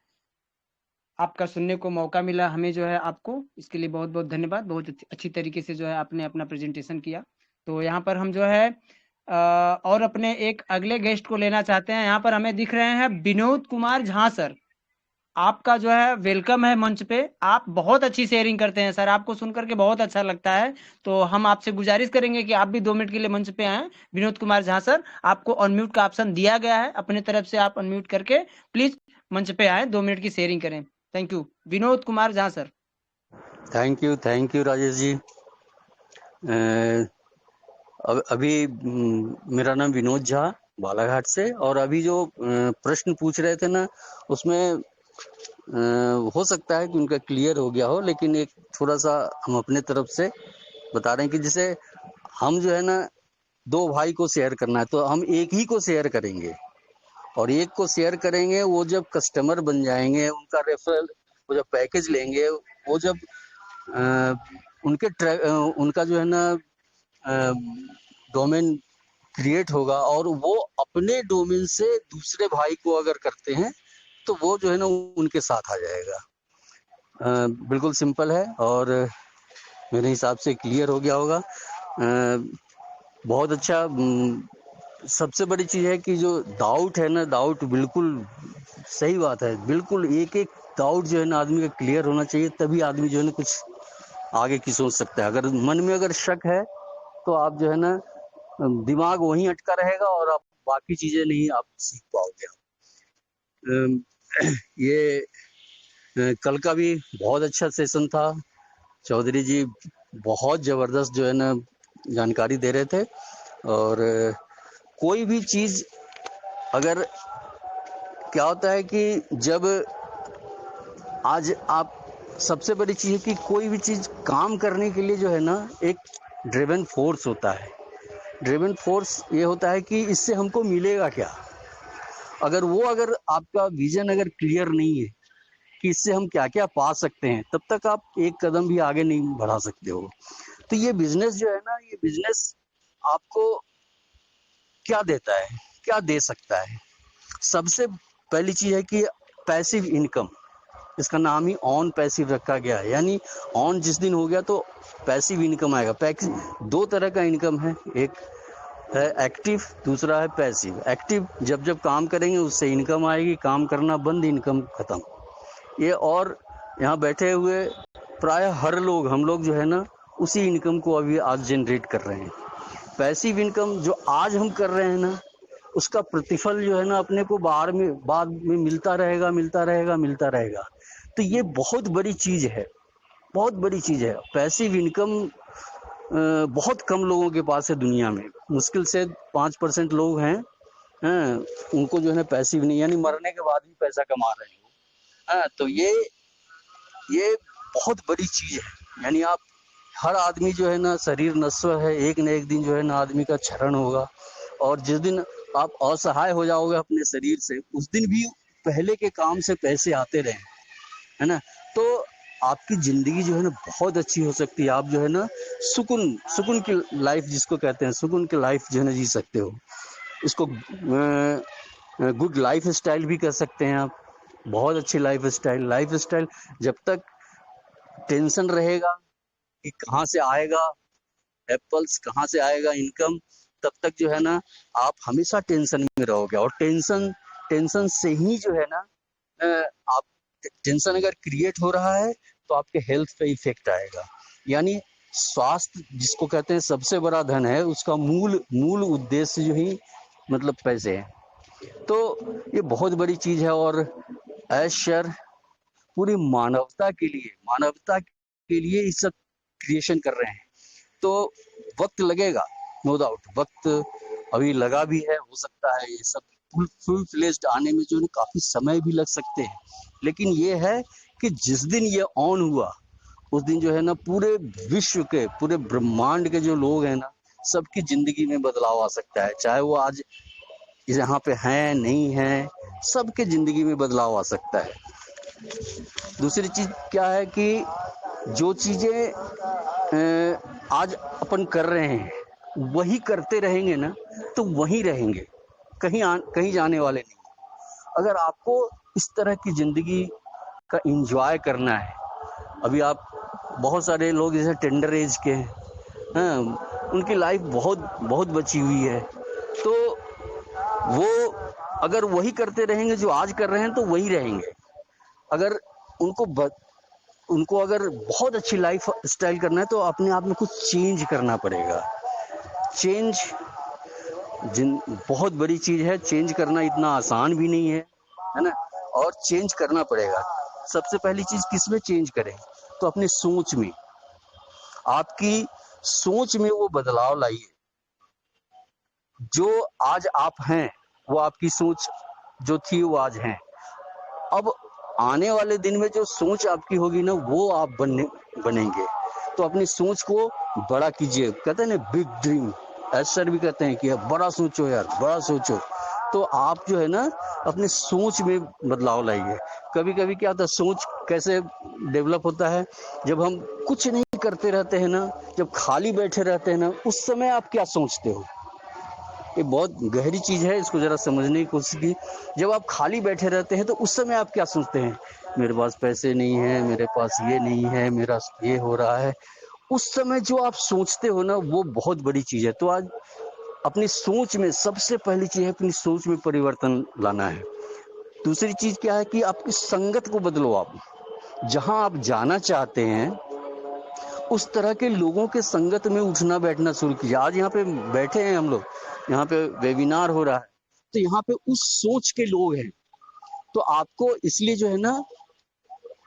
आपका सुनने को मौका मिला। हमें जो है आपको इसके लिए बहुत बहुत धन्यवाद। बहुत अच्छी तरीके से जो है आपने अपना प्रेजेंटेशन किया। तो यहाँ पर हम जो है और अपने एक अगले गेस्ट को लेना चाहते हैं। यहाँ पर हमें दिख रहे हैं विनोद कुमार झा सर। आपका जो है वेलकम है मंच पे। आप बहुत अच्छी शेयरिंग करते हैं सर, आपको सुन करके बहुत अच्छा लगता है। तो हम आपसे गुजारिश करेंगे कि आप भी 2 मिनट के लिए मंच पे आए। विनोद कुमार झा सर, आपको अनम्यूट का ऑप्शन दिया गया है, अपने तरफ से आप अनम्यूट करके प्लीज मंच पे आए, 2 मिनट की शेयरिंग करें। Thank you Vinod Kumar Jha sir.
Thank you Rajesh ji. अभी मेरा नाम विनोद झा बालाघाट से, और अभी जो प्रश्न पूछ रहे थे ना उसमें हो सकता है कि उनका क्लियर हो गया हो, लेकिन एक थोड़ा सा हम अपने तरफ से बता रहे हैं कि जैसे हम जो है ना 2 भाई को शेयर करना है तो हम एक ही को शेयर करेंगे, और एक को शेयर करेंगे वो जब कस्टमर बन जाएंगे, उनका रेफरल वो जब पैकेज लेंगे, वो जब उनका जो है ना डोमेन क्रिएट होगा और वो अपने डोमेन से दूसरे भाई को अगर करते हैं तो वो जो है ना उनके साथ आ जाएगा। बिल्कुल सिंपल है और मेरे हिसाब से क्लियर हो गया होगा। बहुत अच्छा। सबसे बड़ी चीज़ है कि जो डाउट है ना, डाउट बिल्कुल सही बात है, बिल्कुल एक एक डाउट जो है ना आदमी का क्लियर होना चाहिए, तभी आदमी जो है ना कुछ आगे की सोच सकता है। अगर मन में अगर शक है तो आप जो है ना दिमाग वहीं अटका रहेगा और आप बाकी चीजें नहीं आप सीख पाओगे। ये कल का भी बहुत अच्छा सेशन था। चौधरी जी बहुत जबरदस्त जो है ना जानकारी दे रहे थे, और कोई भी चीज अगर क्या होता है कि जब आज आप सबसे बड़ी चीज है कि कोई भी चीज काम करने के लिए जो है ना एक ड्रिवन फोर्स होता है। ड्रिवन फोर्स ये होता है कि इससे हमको मिलेगा क्या। अगर आपका विजन अगर क्लियर नहीं है कि इससे हम क्या क्या पा सकते हैं, तब तक आप एक कदम भी आगे नहीं बढ़ा सकते हो। तो ये बिजनेस जो है ना, ये बिजनेस आपको क्या देता है, क्या दे सकता है। सबसे पहली चीज है कि पैसिव इनकम, इसका नाम ही ऑन पैसिव रखा गया है। यानी ऑन जिस दिन हो गया तो पैसिव इनकम आएगा। दो तरह का इनकम है, एक है एक्टिव, दूसरा है पैसिव। एक्टिव जब जब काम करेंगे उससे इनकम आएगी, काम करना बंद, इनकम खत्म। ये और यहाँ बैठे हुए प्राय हर लोग, हम लोग जो है ना, उसी इनकम को अभी आज जनरेट कर रहे हैं। पैसिव इनकम जो आज हम कर रहे हैं ना, उसका प्रतिफल जो है ना अपने को बाद में मिलता रहेगा। तो ये बहुत बड़ी चीज है, बहुत बड़ी चीज है। पैसिव इनकम बहुत कम लोगों के पास है दुनिया में, मुश्किल से 5% लोग हैं उनको जो है ना पैसिव नहीं, यानी मरने के बाद भी पैसा कमा रहे हो। तो ये बहुत बड़ी चीज है। यानी आप हर आदमी जो है ना, शरीर नश्वर है, एक न एक दिन जो है ना आदमी का क्षरण होगा, और जिस दिन आप असहाय हो जाओगे अपने शरीर से, उस दिन भी पहले के काम से पैसे आते रहे, है ना। तो आपकी जिंदगी जो है ना बहुत अच्छी हो सकती है। आप जो है ना सुकून की लाइफ जिसको कहते हैं, सुकून की लाइफ जो है ना जी सकते हो। इसको गुड लाइफ स्टाइल भी कह सकते हैं आप, बहुत अच्छी लाइफ स्टाइल। जब तक टेंशन रहेगा कि कहाँ से आएगा एप्पल्स, कहाँ से आएगा इनकम, तब तक जो है ना आप हमेशा टेंशन में रहोगे। और टेंशन से ही जो है ना आप टेंशन अगर क्रिएट हो रहा है तो आपके हेल्थ पे इफेक्ट आएगा। यानी स्वास्थ्य जिसको कहते हैं सबसे बड़ा धन है, उसका मूल उद्देश्य जो ही मतलब पैसे हैं। तो ये बहुत बड़ी चीज है। और ऐश्वर्य पूरी मानवता के लिए ये सब क्रिएशन कर रहे हैं। तो वक्त लगेगा, नो डाउट, वक्त अभी लगा भी है, हो सकता है ये सब फुल फ्लेज्ड आने में जो है काफी समय भी लग सकते हैं। लेकिन ये है कि जिस दिन ये ऑन हुआ उस दिन जो है ना पूरे विश्व के, पूरे ब्रह्मांड के जो लोग हैं ना, सबकी जिंदगी में बदलाव आ सकता है। चाहे वो आज यहाँ पे हैं नहीं हैं, सबके जिंदगी में बदलाव आ सकता है। दूसरी चीज क्या है कि जो चीजें आज अपन कर रहे हैं वही करते रहेंगे ना, तो वहीं रहेंगे, कहीं जाने वाले नहीं। अगर आपको इस तरह की जिंदगी का एंजॉय करना है, अभी आप बहुत सारे लोग जैसे टेंडर एज के हैं, उनकी लाइफ बहुत बची हुई है, तो वो अगर वही करते रहेंगे जो आज कर रहे हैं तो वही रहेंगे। अगर उनको अगर बहुत अच्छी लाइफ स्टाइल करना है तो अपने आप में कुछ चेंज करना पड़ेगा। चेंज बहुत बड़ी चीज है। चेंज करना इतना आसान भी नहीं है ना, और चेंज करना पड़ेगा। सबसे पहली चीज किसमें चेंज करें, तो अपनी सोच में, आपकी सोच में वो बदलाव लाइए। जो आज आप हैं वो आपकी सोच जो थी वो आज है। अब आने वाले दिन में जो सोच आपकी होगी ना, वो आप बनेंगे। तो अपनी सोच को बड़ा कीजिए। कहते हैं ना बिग ड्रीम, सर भी कहते हैं कि बड़ा सोचो यार, बड़ा सोचो। तो आप जो है ना अपनी सोच में बदलाव लाइए। कभी कभी क्या होता है, सोच कैसे डेवलप होता है, जब हम कुछ नहीं करते रहते हैं ना, जब खाली बैठे रहते हैं ना, उस समय आप क्या सोचते हो। ये बहुत गहरी चीज है, इसको जरा समझने की कोशिश की। जब आप खाली बैठे रहते हैं तो उस समय आप क्या सोचते हैं, मेरे पास पैसे नहीं है, मेरे पास ये नहीं है, मेरा ये हो रहा है। उस समय जो आप सोचते हो ना, वो बहुत बड़ी चीज है। तो आज अपनी सोच में सबसे पहली चीज है, अपनी सोच में परिवर्तन लाना है। दूसरी चीज क्या है कि आपकी संगत को बदलो। आप जहां आप जाना चाहते हैं उस तरह के लोगों के संगत में उठना बैठना शुरू कीजिए। आज यहाँ पे बैठे हैं हम लोग, यहाँ पे वेबिनार हो रहा है, तो यहाँ पे उस सोच के लोग हैं। तो आपको इसलिए जो है ना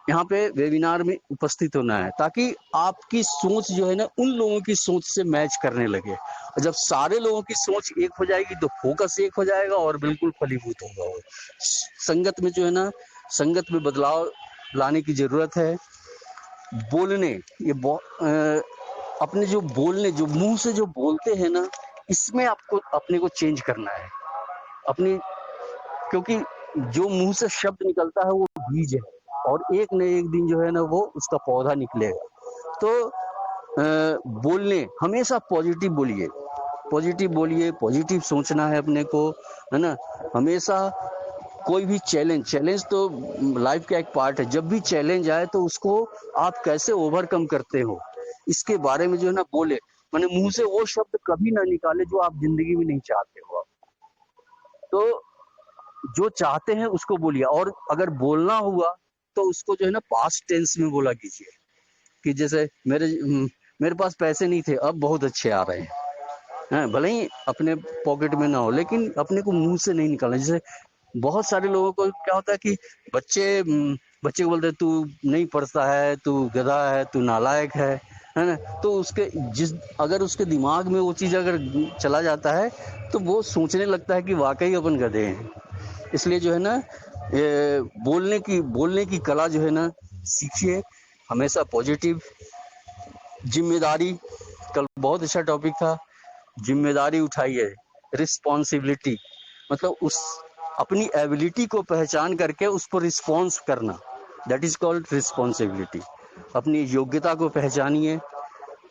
यहाँ पे वेबिनार में उपस्थित होना है, ताकि आपकी सोच जो है ना उन लोगों की सोच से मैच करने लगे। और जब सारे लोगों की सोच एक हो जाएगी तो फोकस एक हो जाएगा और बिल्कुल फलीभूत होगा। वो संगत में जो है ना, संगत में बदलाव लाने की जरूरत है। बोलने, ये अपने जो बोलने, जो मुंह से जो बोलते हैं ना, इसमें आपको अपने को चेंज करना है अपनी, क्योंकि जो मुंह से शब्द निकलता है वो बीज है और एक न एक दिन जो है ना वो उसका पौधा निकलेगा। तो बोलने हमेशा पॉजिटिव बोलिए, पॉजिटिव बोलिए, पॉजिटिव सोचना है अपने को, है ना। हमेशा कोई भी चैलेंज तो लाइफ का एक पार्ट है। जब भी चैलेंज आए तो उसको आप कैसे ओवरकम करते हो इसके बारे में जो है ना बोले, माने मुंह से वो शब्द कभी ना निकाले जो आप जिंदगी में नहीं चाहते हो। तो जो चाहते हैं उसको बोलिए, और अगर बोलना हुआ तो उसको जो है ना पास्ट टेंस में बोला कीजिए कि जैसे मेरे पास पैसे नहीं थे, अब बहुत अच्छे आ रहे हैं। भले ही अपने पॉकेट में ना हो, लेकिन अपने को मुंह से नहीं निकालना। जैसे बहुत सारे लोगों को क्या होता है कि बच्चे को बोलते हैं तू नहीं पढ़ता है, तू गधा है, तू नालायक है ना। तो अगर उसके दिमाग में वो चीज अगर चला जाता है तो वो सोचने लगता है कि वाकई अपन गधे हैं। इसलिए जो है ना ये बोलने की कला जो है ना सीखिए, हमेशा पॉजिटिव। जिम्मेदारी, कल बहुत अच्छा टॉपिक था, जिम्मेदारी उठाइए, रिस्पॉन्सिबिलिटी, मतलब उस अपनी एबिलिटी को पहचान करके उस पर रिस्पॉन्स करना, दैट इज कॉल्ड रिस्पॉन्सिबिलिटी। अपनी योग्यता को पहचानिए,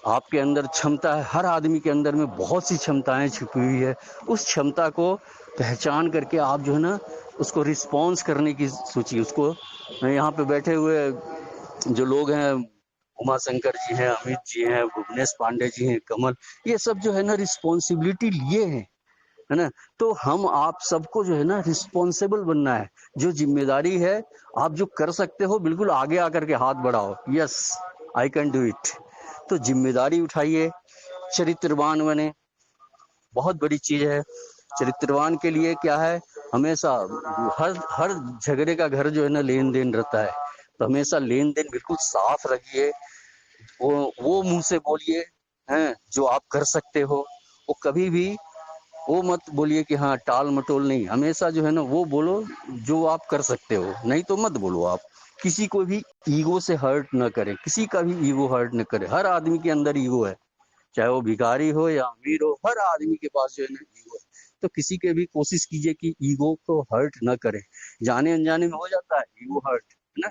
आपके अंदर क्षमता है, हर आदमी के अंदर में बहुत सी क्षमताएं छुपी हुई है, उस क्षमता को पहचान करके आप जो है ना उसको रिस्पॉन्स करने की सोचिए। उसको यहाँ पे बैठे हुए जो लोग हैं, उमा शंकर जी हैं, अमित जी हैं, भुवनेश पांडे जी हैं, कमल, ये सब जो है ना रिस्पॉन्सिबिलिटी लिए हैं, है ना। तो हम आप सबको जो है ना रिस्पॉन्सिबल बनना है। जो जिम्मेदारी है आप जो कर सकते हो बिल्कुल आगे आकर के हाथ बढ़ाओ, yes I can do it. तो जिम्मेदारी उठाइए, चरित्रवान बने, बहुत बड़ी चीज है। चरित्रवान के लिए क्या है, हमेशा हर झगड़े का घर जो है ना लेन देन रहता है, तो हमेशा लेन देन बिल्कुल साफ रखिए। वो मुंह से बोलिए हैं जो आप कर सकते हो, वो कभी भी वो मत बोलिए कि हाँ टाल मटोल नहीं, हमेशा जो है ना वो बोलो जो आप कर सकते हो, नहीं तो मत बोलो। आप किसी को भी ईगो से हर्ट न करें, किसी का भी ईगो हर्ट न करें। हर आदमी के अंदर ईगो है, चाहे वो भिखारी हो या अमीर हो, हर आदमी के पास जो है ना ईगो है। तो किसी के भी कोशिश कीजिए कि ईगो को हर्ट न करें। जाने अनजाने में हो जाता है ईगो हर्ट, है ना।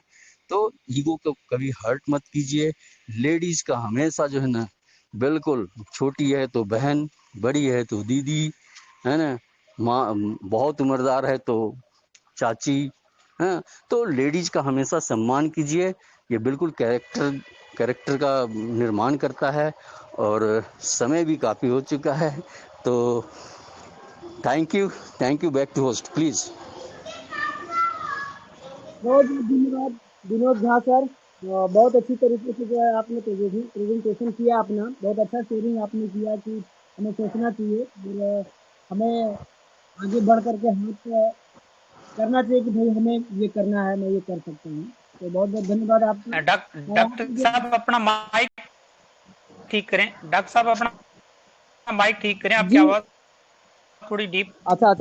तो ईगो को कभी हर्ट मत कीजिए। लेडीज का हमेशा जो है ना बिल्कुल, छोटी है तो बहन, बड़ी है तो दीदी, है ना, माँ, बहुत उम्रदार है तो चाची, है। तो लेडीज का हमेशा सम्मान कीजिए, ये बिल्कुल कैरेक्टर का निर्माण करता है। और समय भी काफी हो चुका है, तो thank you. Back to host please.
बहुत बहुत धन्यवाद विनोद झा सर। बहुत अच्छी तरीके से जो है आपने प्रेजेंटेशन किया अपना, बहुत अच्छा शेयरिंग आपने किया कि हमें सोचना चाहिए और हमें आगे बढ़ करके हाथ करना चाहिए कि भाई हमें ये करना है, मैं ये कर सकता हूँ। तो बहुत बहुत धन्यवाद आपका।
डॉक्टर साहब अपना माइक ठीक करें, डॉक्टर साहब अपना माइक ठीक करें, आपकी आवाज थोड़ी डीप।
अच्छा,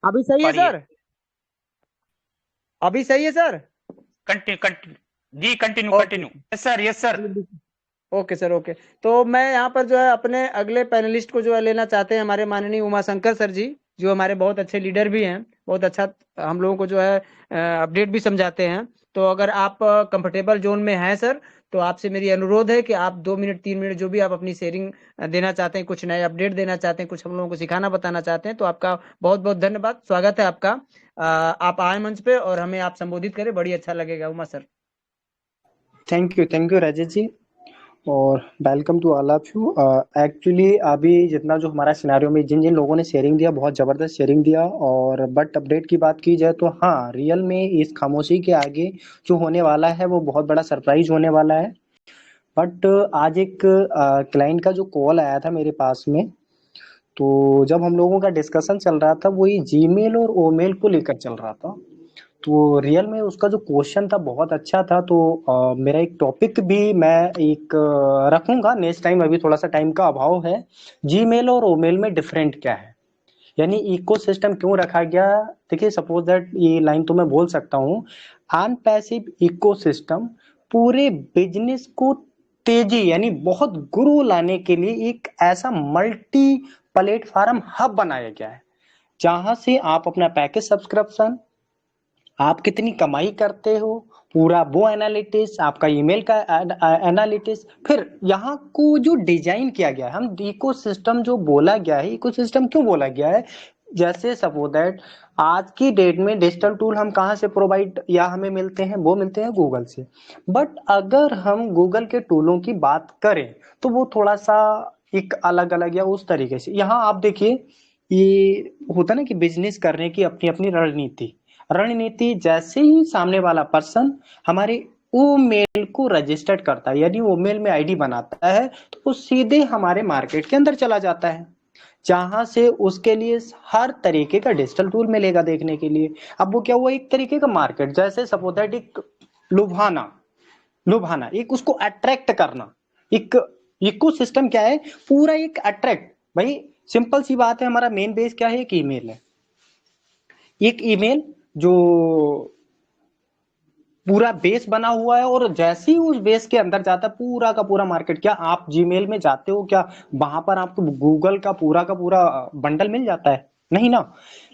अभी सही है सर? अभी सही है sir? Continue. Yes sir. Okay sir, okay. तो मैं यहाँ पर जो है अपने अगले पैनलिस्ट को जो है लेना चाहते हैं, हमारे माननीय उमा शंकर सर जी, जो हमारे बहुत अच्छे लीडर भी हैं, बहुत अच्छा हम लोगों को जो है अपडेट भी समझाते हैं। तो अगर आप कंफर्टेबल जोन में हैं सर, तो आपसे मेरी अनुरोध है कि आप 2 मिनट 3 मिनट जो भी आप अपनी शेयरिंग देना चाहते हैं, कुछ नए अपडेट देना चाहते हैं, कुछ हम लोगों को सिखाना बताना चाहते हैं, तो आपका बहुत बहुत धन्यवाद, स्वागत है आपका। आप आए मंच पे और हमें आप संबोधित करें, बड़ी अच्छा लगेगा Uma sir.
Thank you Rajesh ji, और welcome to all of you. Actually अभी जितना जो हमारा सिनेरियो में जिन जिन लोगों ने शेयरिंग दिया, बहुत ज़बरदस्त शेयरिंग दिया। और बट अपडेट की बात की जाए तो हाँ, रियल में इस खामोशी के आगे जो होने वाला है वो बहुत बड़ा सरप्राइज होने वाला है। बट आज एक क्लाइंट का जो कॉल आया था मेरे पास में, तो जब हम लोगों का डिस्कशन चल रहा था वो ये जीमेल और ओमेल को लेकर चल रहा था। तो रियल में उसका जो क्वेश्चन था बहुत अच्छा था। तो मेरा एक टॉपिक भी मैं एक रखूंगा नेक्स्ट टाइम, अभी थोड़ा सा टाइम का अभाव है। जीमेल और ओमेल में डिफरेंट क्या है, यानी इकोसिस्टम क्यों रखा गया। देखिए सपोज दैट ये लाइन तो मैं बोल सकता हूँ, अनपैसिव इकोसिस्टम पूरे बिजनेस को तेजी यानी बहुत गुरु लाने के लिए एक ऐसा मल्टी प्लेटफॉर्म हब बनाया गया है, जहां से आप अपना पैकेज सब्सक्रिप्शन, आप कितनी कमाई करते हो, पूरा वो एनालिटिक्स, आपका ईमेल का एनालिटिक्स, फिर यहाँ को जो डिजाइन किया गया है, हम इकोसिस्टम जो बोला गया है, इकोसिस्टम क्यों बोला गया है, जैसे सपोज दैट आज की डेट में डिजिटल टूल हम कहाँ से प्रोवाइड या हमें मिलते हैं, वो मिलते हैं गूगल से। बट अगर हम गूगल के टूलों की बात करें तो वो थोड़ा सा एक अलग अलग या उस तरीके से, यहाँ आप देखिए ये होता ना कि बिजनेस करने की अपनी अपनी रणनीति जैसे ही सामने वाला पर्सन हमारे वो मेल को रजिस्टर्ड करता है, यानी वो मेल में आईडी बनाता है, तो वो सीधे हमारे मार्केट के अंदर चला जाता है, जहां से उसके लिए हर तरीके का डिजिटल टूल मिलेगा देखने के लिए। अब वो क्या हुआ, एक तरीके का मार्केट, जैसे सपोज दैट एक लुभाना एक उसको अट्रैक्ट करना, एक इकोसिस्टम क्या है, पूरा एक अट्रैक्ट। भाई सिंपल सी बात है, हमारा मेन बेस क्या है, एक ईमेल है, एक ईमेल जो पूरा बेस बना हुआ है, और जैसे ही उस बेस के अंदर जाता है पूरा का पूरा मार्केट। क्या आप जीमेल में जाते हो, क्या वहां पर आपको गूगल का पूरा बंडल मिल जाता है? नहीं ना।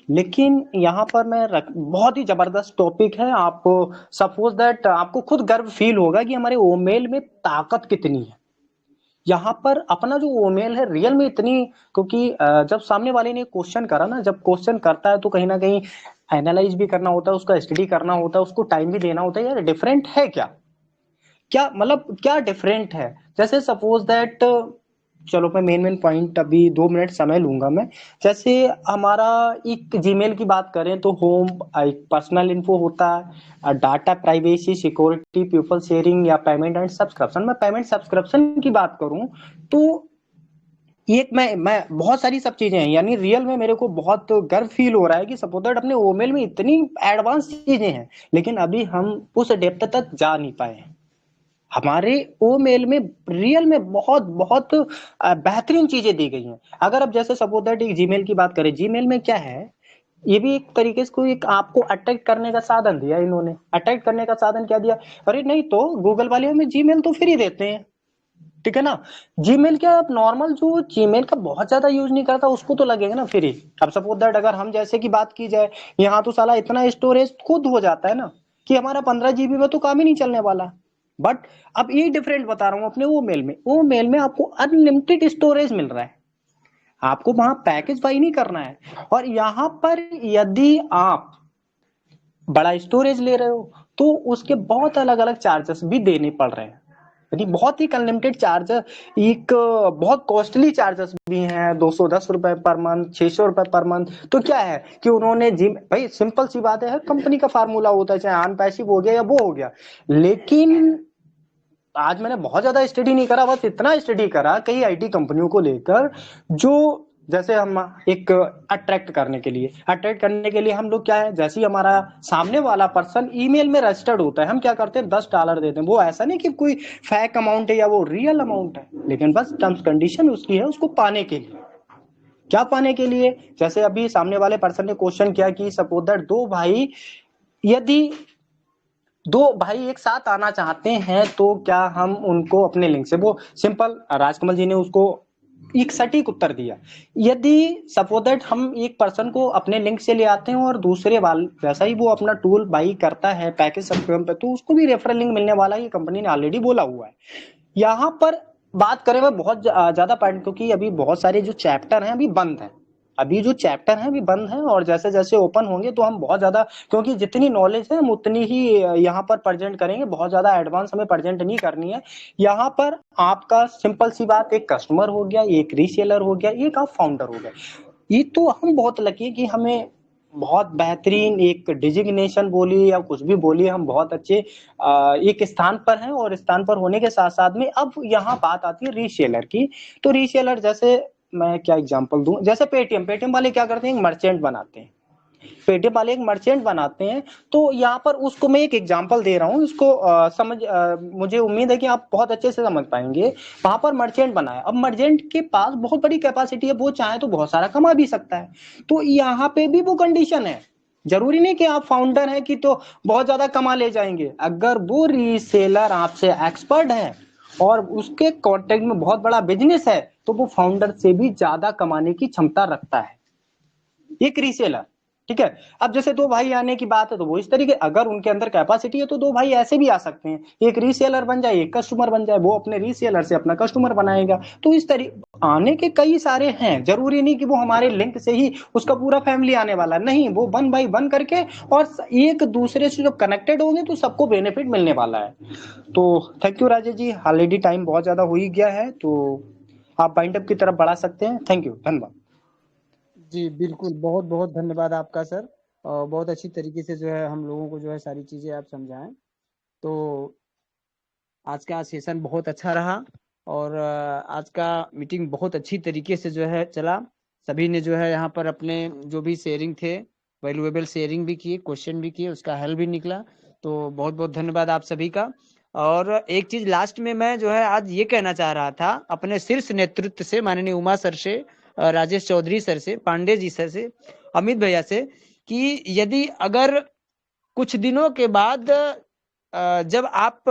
लेकिन यहाँ पर बहुत ही जबरदस्त टॉपिक है, आपको सपोज दैट आपको खुद गर्व फील होगा कि हमारे ईमेल में ताकत कितनी है। यहाँ पर अपना जो ईमेल है रियल में इतनी, क्योंकि जब सामने वाले ने क्वेश्चन करा ना, जब क्वेश्चन करता है तो कहीं ना कहीं एनालाइज भी करना होता है, उसका स्टडी करना होता है, उसको टाइम भी देना होता है, यार डिफरेंट है क्या मतलब क्या डिफरेंट है। जैसे सपोज दैट, चलो मैं मेन पॉइंट अभी 2 मिनट समय लूंगा मैं। जैसे हमारा एक जीमेल की बात करें तो होम, एक पर्सनल इन्फो होता है, data privacy, security, people sharing या पेमेंट एंड सब्सक्रिप्शन। मैं पेमेंट सब्सक्रिप्शन की बात करूं तो एक मैं बहुत सारी सब चीजें हैं, यानी रियल में मेरे को बहुत गर्व फील हो रहा है कि सपोज दैट अपने ईमेल में इतनी एडवांस चीजें हैं, लेकिन अभी हम उस डेप्थ तक जा नहीं पाए हैं। हमारे ईमेल में रियल में बहुत बहुत बेहतरीन चीजें दी गई हैं। अगर अब जैसे सपोज दैट एक जीमेल की बात करें, जीमेल में क्या है, ये भी एक तरीके से कोई एक आपको अट्रैक्ट करने का साधन दिया इन्होंने। अट्रैक्ट करने का साधन क्या दिया, अरे नहीं तो गूगल वाले हमें जीमेल तो फ्री देते हैं, ठीक है ना। जीमेल क्या, आप नॉर्मल जो जीमेल का बहुत ज्यादा यूज नहीं करता उसको तो लगेगा ना फ्री। अब सपोज दैट अगर हम जैसे की बात की जाए, यहाँ तो साला इतना स्टोरेज खुद हो जाता है ना कि हमारा 15 GB में तो काम ही नहीं चलने वाला। बट अब ये डिफरेंट बता रहा हूं अपने वो मेल में आपको अनलिमिटेड स्टोरेज मिल रहा है, आपको वहां पैकेज बाई नहीं करना है। और यहाँ पर यदि आप बड़ा स्टोरेज ले रहे हो तो उसके बहुत अलग अलग चार्जेस भी देने पड़ रहे हैं, यानी बहुत ही अनलिमिटेड चार्ज, एक बहुत कॉस्टली चार्जेस भी हैं, 210 रुपए पर मंथ, 600 रुपए पर मंथ। तो क्या है कि उन्होंने भाई सिंपल सी बात है, कंपनी का फार्मूला होता है, चाहे ऑन पैसिव हो गया या वो हो गया। लेकिन आज मैंने बहुत ज्यादा स्टडी नहीं करा, बस इतना स्टडी करा कई आईटी कंपनियों को लेकर, जो जैसे हम एक अट्रैक्ट करने के लिए हम लोग क्या है, जैसे ही हमारा सामने वाला पर्सन ईमेल में रजिस्टर्ड होता है, हम क्या करते हैं, $10 देते हैं। वो ऐसा नहीं कि कोई फेक अमाउंट है या वो रियल अमाउंट है, लेकिन बस टर्म्स कंडीशन उसकी है, उसको पाने के लिए। क्या पाने के लिए, जैसे अभी सामने वाले पर्सन ने क्वेश्चन किया कि सपोज दैट यदि दो भाई एक साथ आना चाहते हैं तो क्या हम उनको अपने लिंक से, वो सिंपल राजकमल जी ने उसको एक सटीक उत्तर दिया। यदि सपोज दैट हम एक पर्सन को अपने लिंक से ले आते हैं और दूसरे वाले जैसा ही वो अपना टूल बाई करता है पैकेज सब्सक्रिप्शन पे, तो उसको भी रेफरल लिंक मिलने वाला है, ये कंपनी ने ऑलरेडी बोला हुआ है। यहाँ पर बात करें मैं बहुत ज्यादा पॉइंट, क्योंकि अभी बहुत सारे जो चैप्टर हैं अभी बंद हैं, और जैसे जैसे ओपन होंगे तो हम बहुत ज्यादा, क्योंकि जितनी नॉलेज है हम उतनी ही यहाँ पर प्रेजेंट करेंगे, बहुत ज्यादा एडवांस हमें प्रेजेंट नहीं करनी है। यहाँ पर आपका सिंपल सी बात, एक कस्टमर हो गया, एक रीसेलर हो गया, एक आप फाउंडर हो गए। ये तो हम बहुत लकी है कि हमें बहुत बेहतरीन एक डिजिग्नेशन बोली या कुछ भी बोली, हम बहुत अच्छे एक स्थान पर हैं, और स्थान पर होने के साथ साथ में अब यहाँ बात आती है रीसेलर की। तो रीसेलर जैसे मैं क्या एग्जांपल दूं, जैसे पेटीएम वाले क्या करते हैं, एक मर्चेंट बनाते हैं, तो यहाँ पर उसको मैं एक एग्जांपल दे रहा हूँ, इसको मुझे उम्मीद है कि आप बहुत अच्छे से समझ पाएंगे। वहां पर मर्चेंट बनाया, अब मर्चेंट के पास बहुत बड़ी कैपेसिटी है, वो चाहे तो बहुत सारा कमा भी सकता है। तो यहाँ पे भी वो कंडीशन है, जरूरी नहीं कि आप फाउंडर हैं कि तो बहुत ज्यादा कमा ले जाएंगे। अगर वो रीसेलर आपसे एक्सपर्ट है और उसके कॉन्टेक्ट में बहुत बड़ा बिजनेस है, तो वो फाउंडर से भी ज्यादा कमाने की क्षमता रखता है, एक रीसेलर। ठीक है, अब जैसे दो भाई आने की बात है तो वो इस तरीके, अगर उनके अंदर कैपेसिटी है तो दो भाई ऐसे भी आ सकते हैं, एक रीसेलर बन जाए, एक कस्टमर बन जाए, वो अपने रीसेलर से अपना कस्टमर बनाएगा। तो इस तरीके आने के कई सारे हैं, जरूरी नहीं कि वो हमारे लिंक से ही उसका पूरा फैमिली आने वाला, नहीं, वो 1 बाय 1 करके और एक दूसरे से जब कनेक्टेड होंगे तो सबको बेनिफिट मिलने वाला है। तो thank you Rajesh ji, already time बहुत ज्यादा हो ही गया है, तो आप बाइंड अप की तरफ बढ़ा सकते हैं। थैंक यू, धन्यवाद।
जी बिल्कुल, बहुत बहुत धन्यवाद आपका सर, और बहुत अच्छी तरीके से जो है हम लोगों को जो है सारी चीज़ें आप समझाएं। तो आज का सेशन बहुत अच्छा रहा, और आज का मीटिंग बहुत अच्छी तरीके से जो है चला। सभी ने जो है यहाँ पर अपने जो भी शेयरिंग थे, वैल्यूएबल शेयरिंग भी किए, क्वेश्चन भी किए, उसका हल भी निकला। तो बहुत बहुत धन्यवाद आप सभी का। और एक चीज लास्ट में मैं जो है आज ये कहना चाह रहा था अपने शीर्ष नेतृत्व से, माननीय उमा सर से, राजेश चौधरी सर से, पांडे जी सर से, अमित भैया से, कि यदि अगर कुछ दिनों के बाद जब आप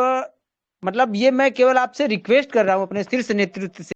मतलब, ये मैं केवल आपसे रिक्वेस्ट कर रहा हूँ अपने शीर्ष नेतृत्व से,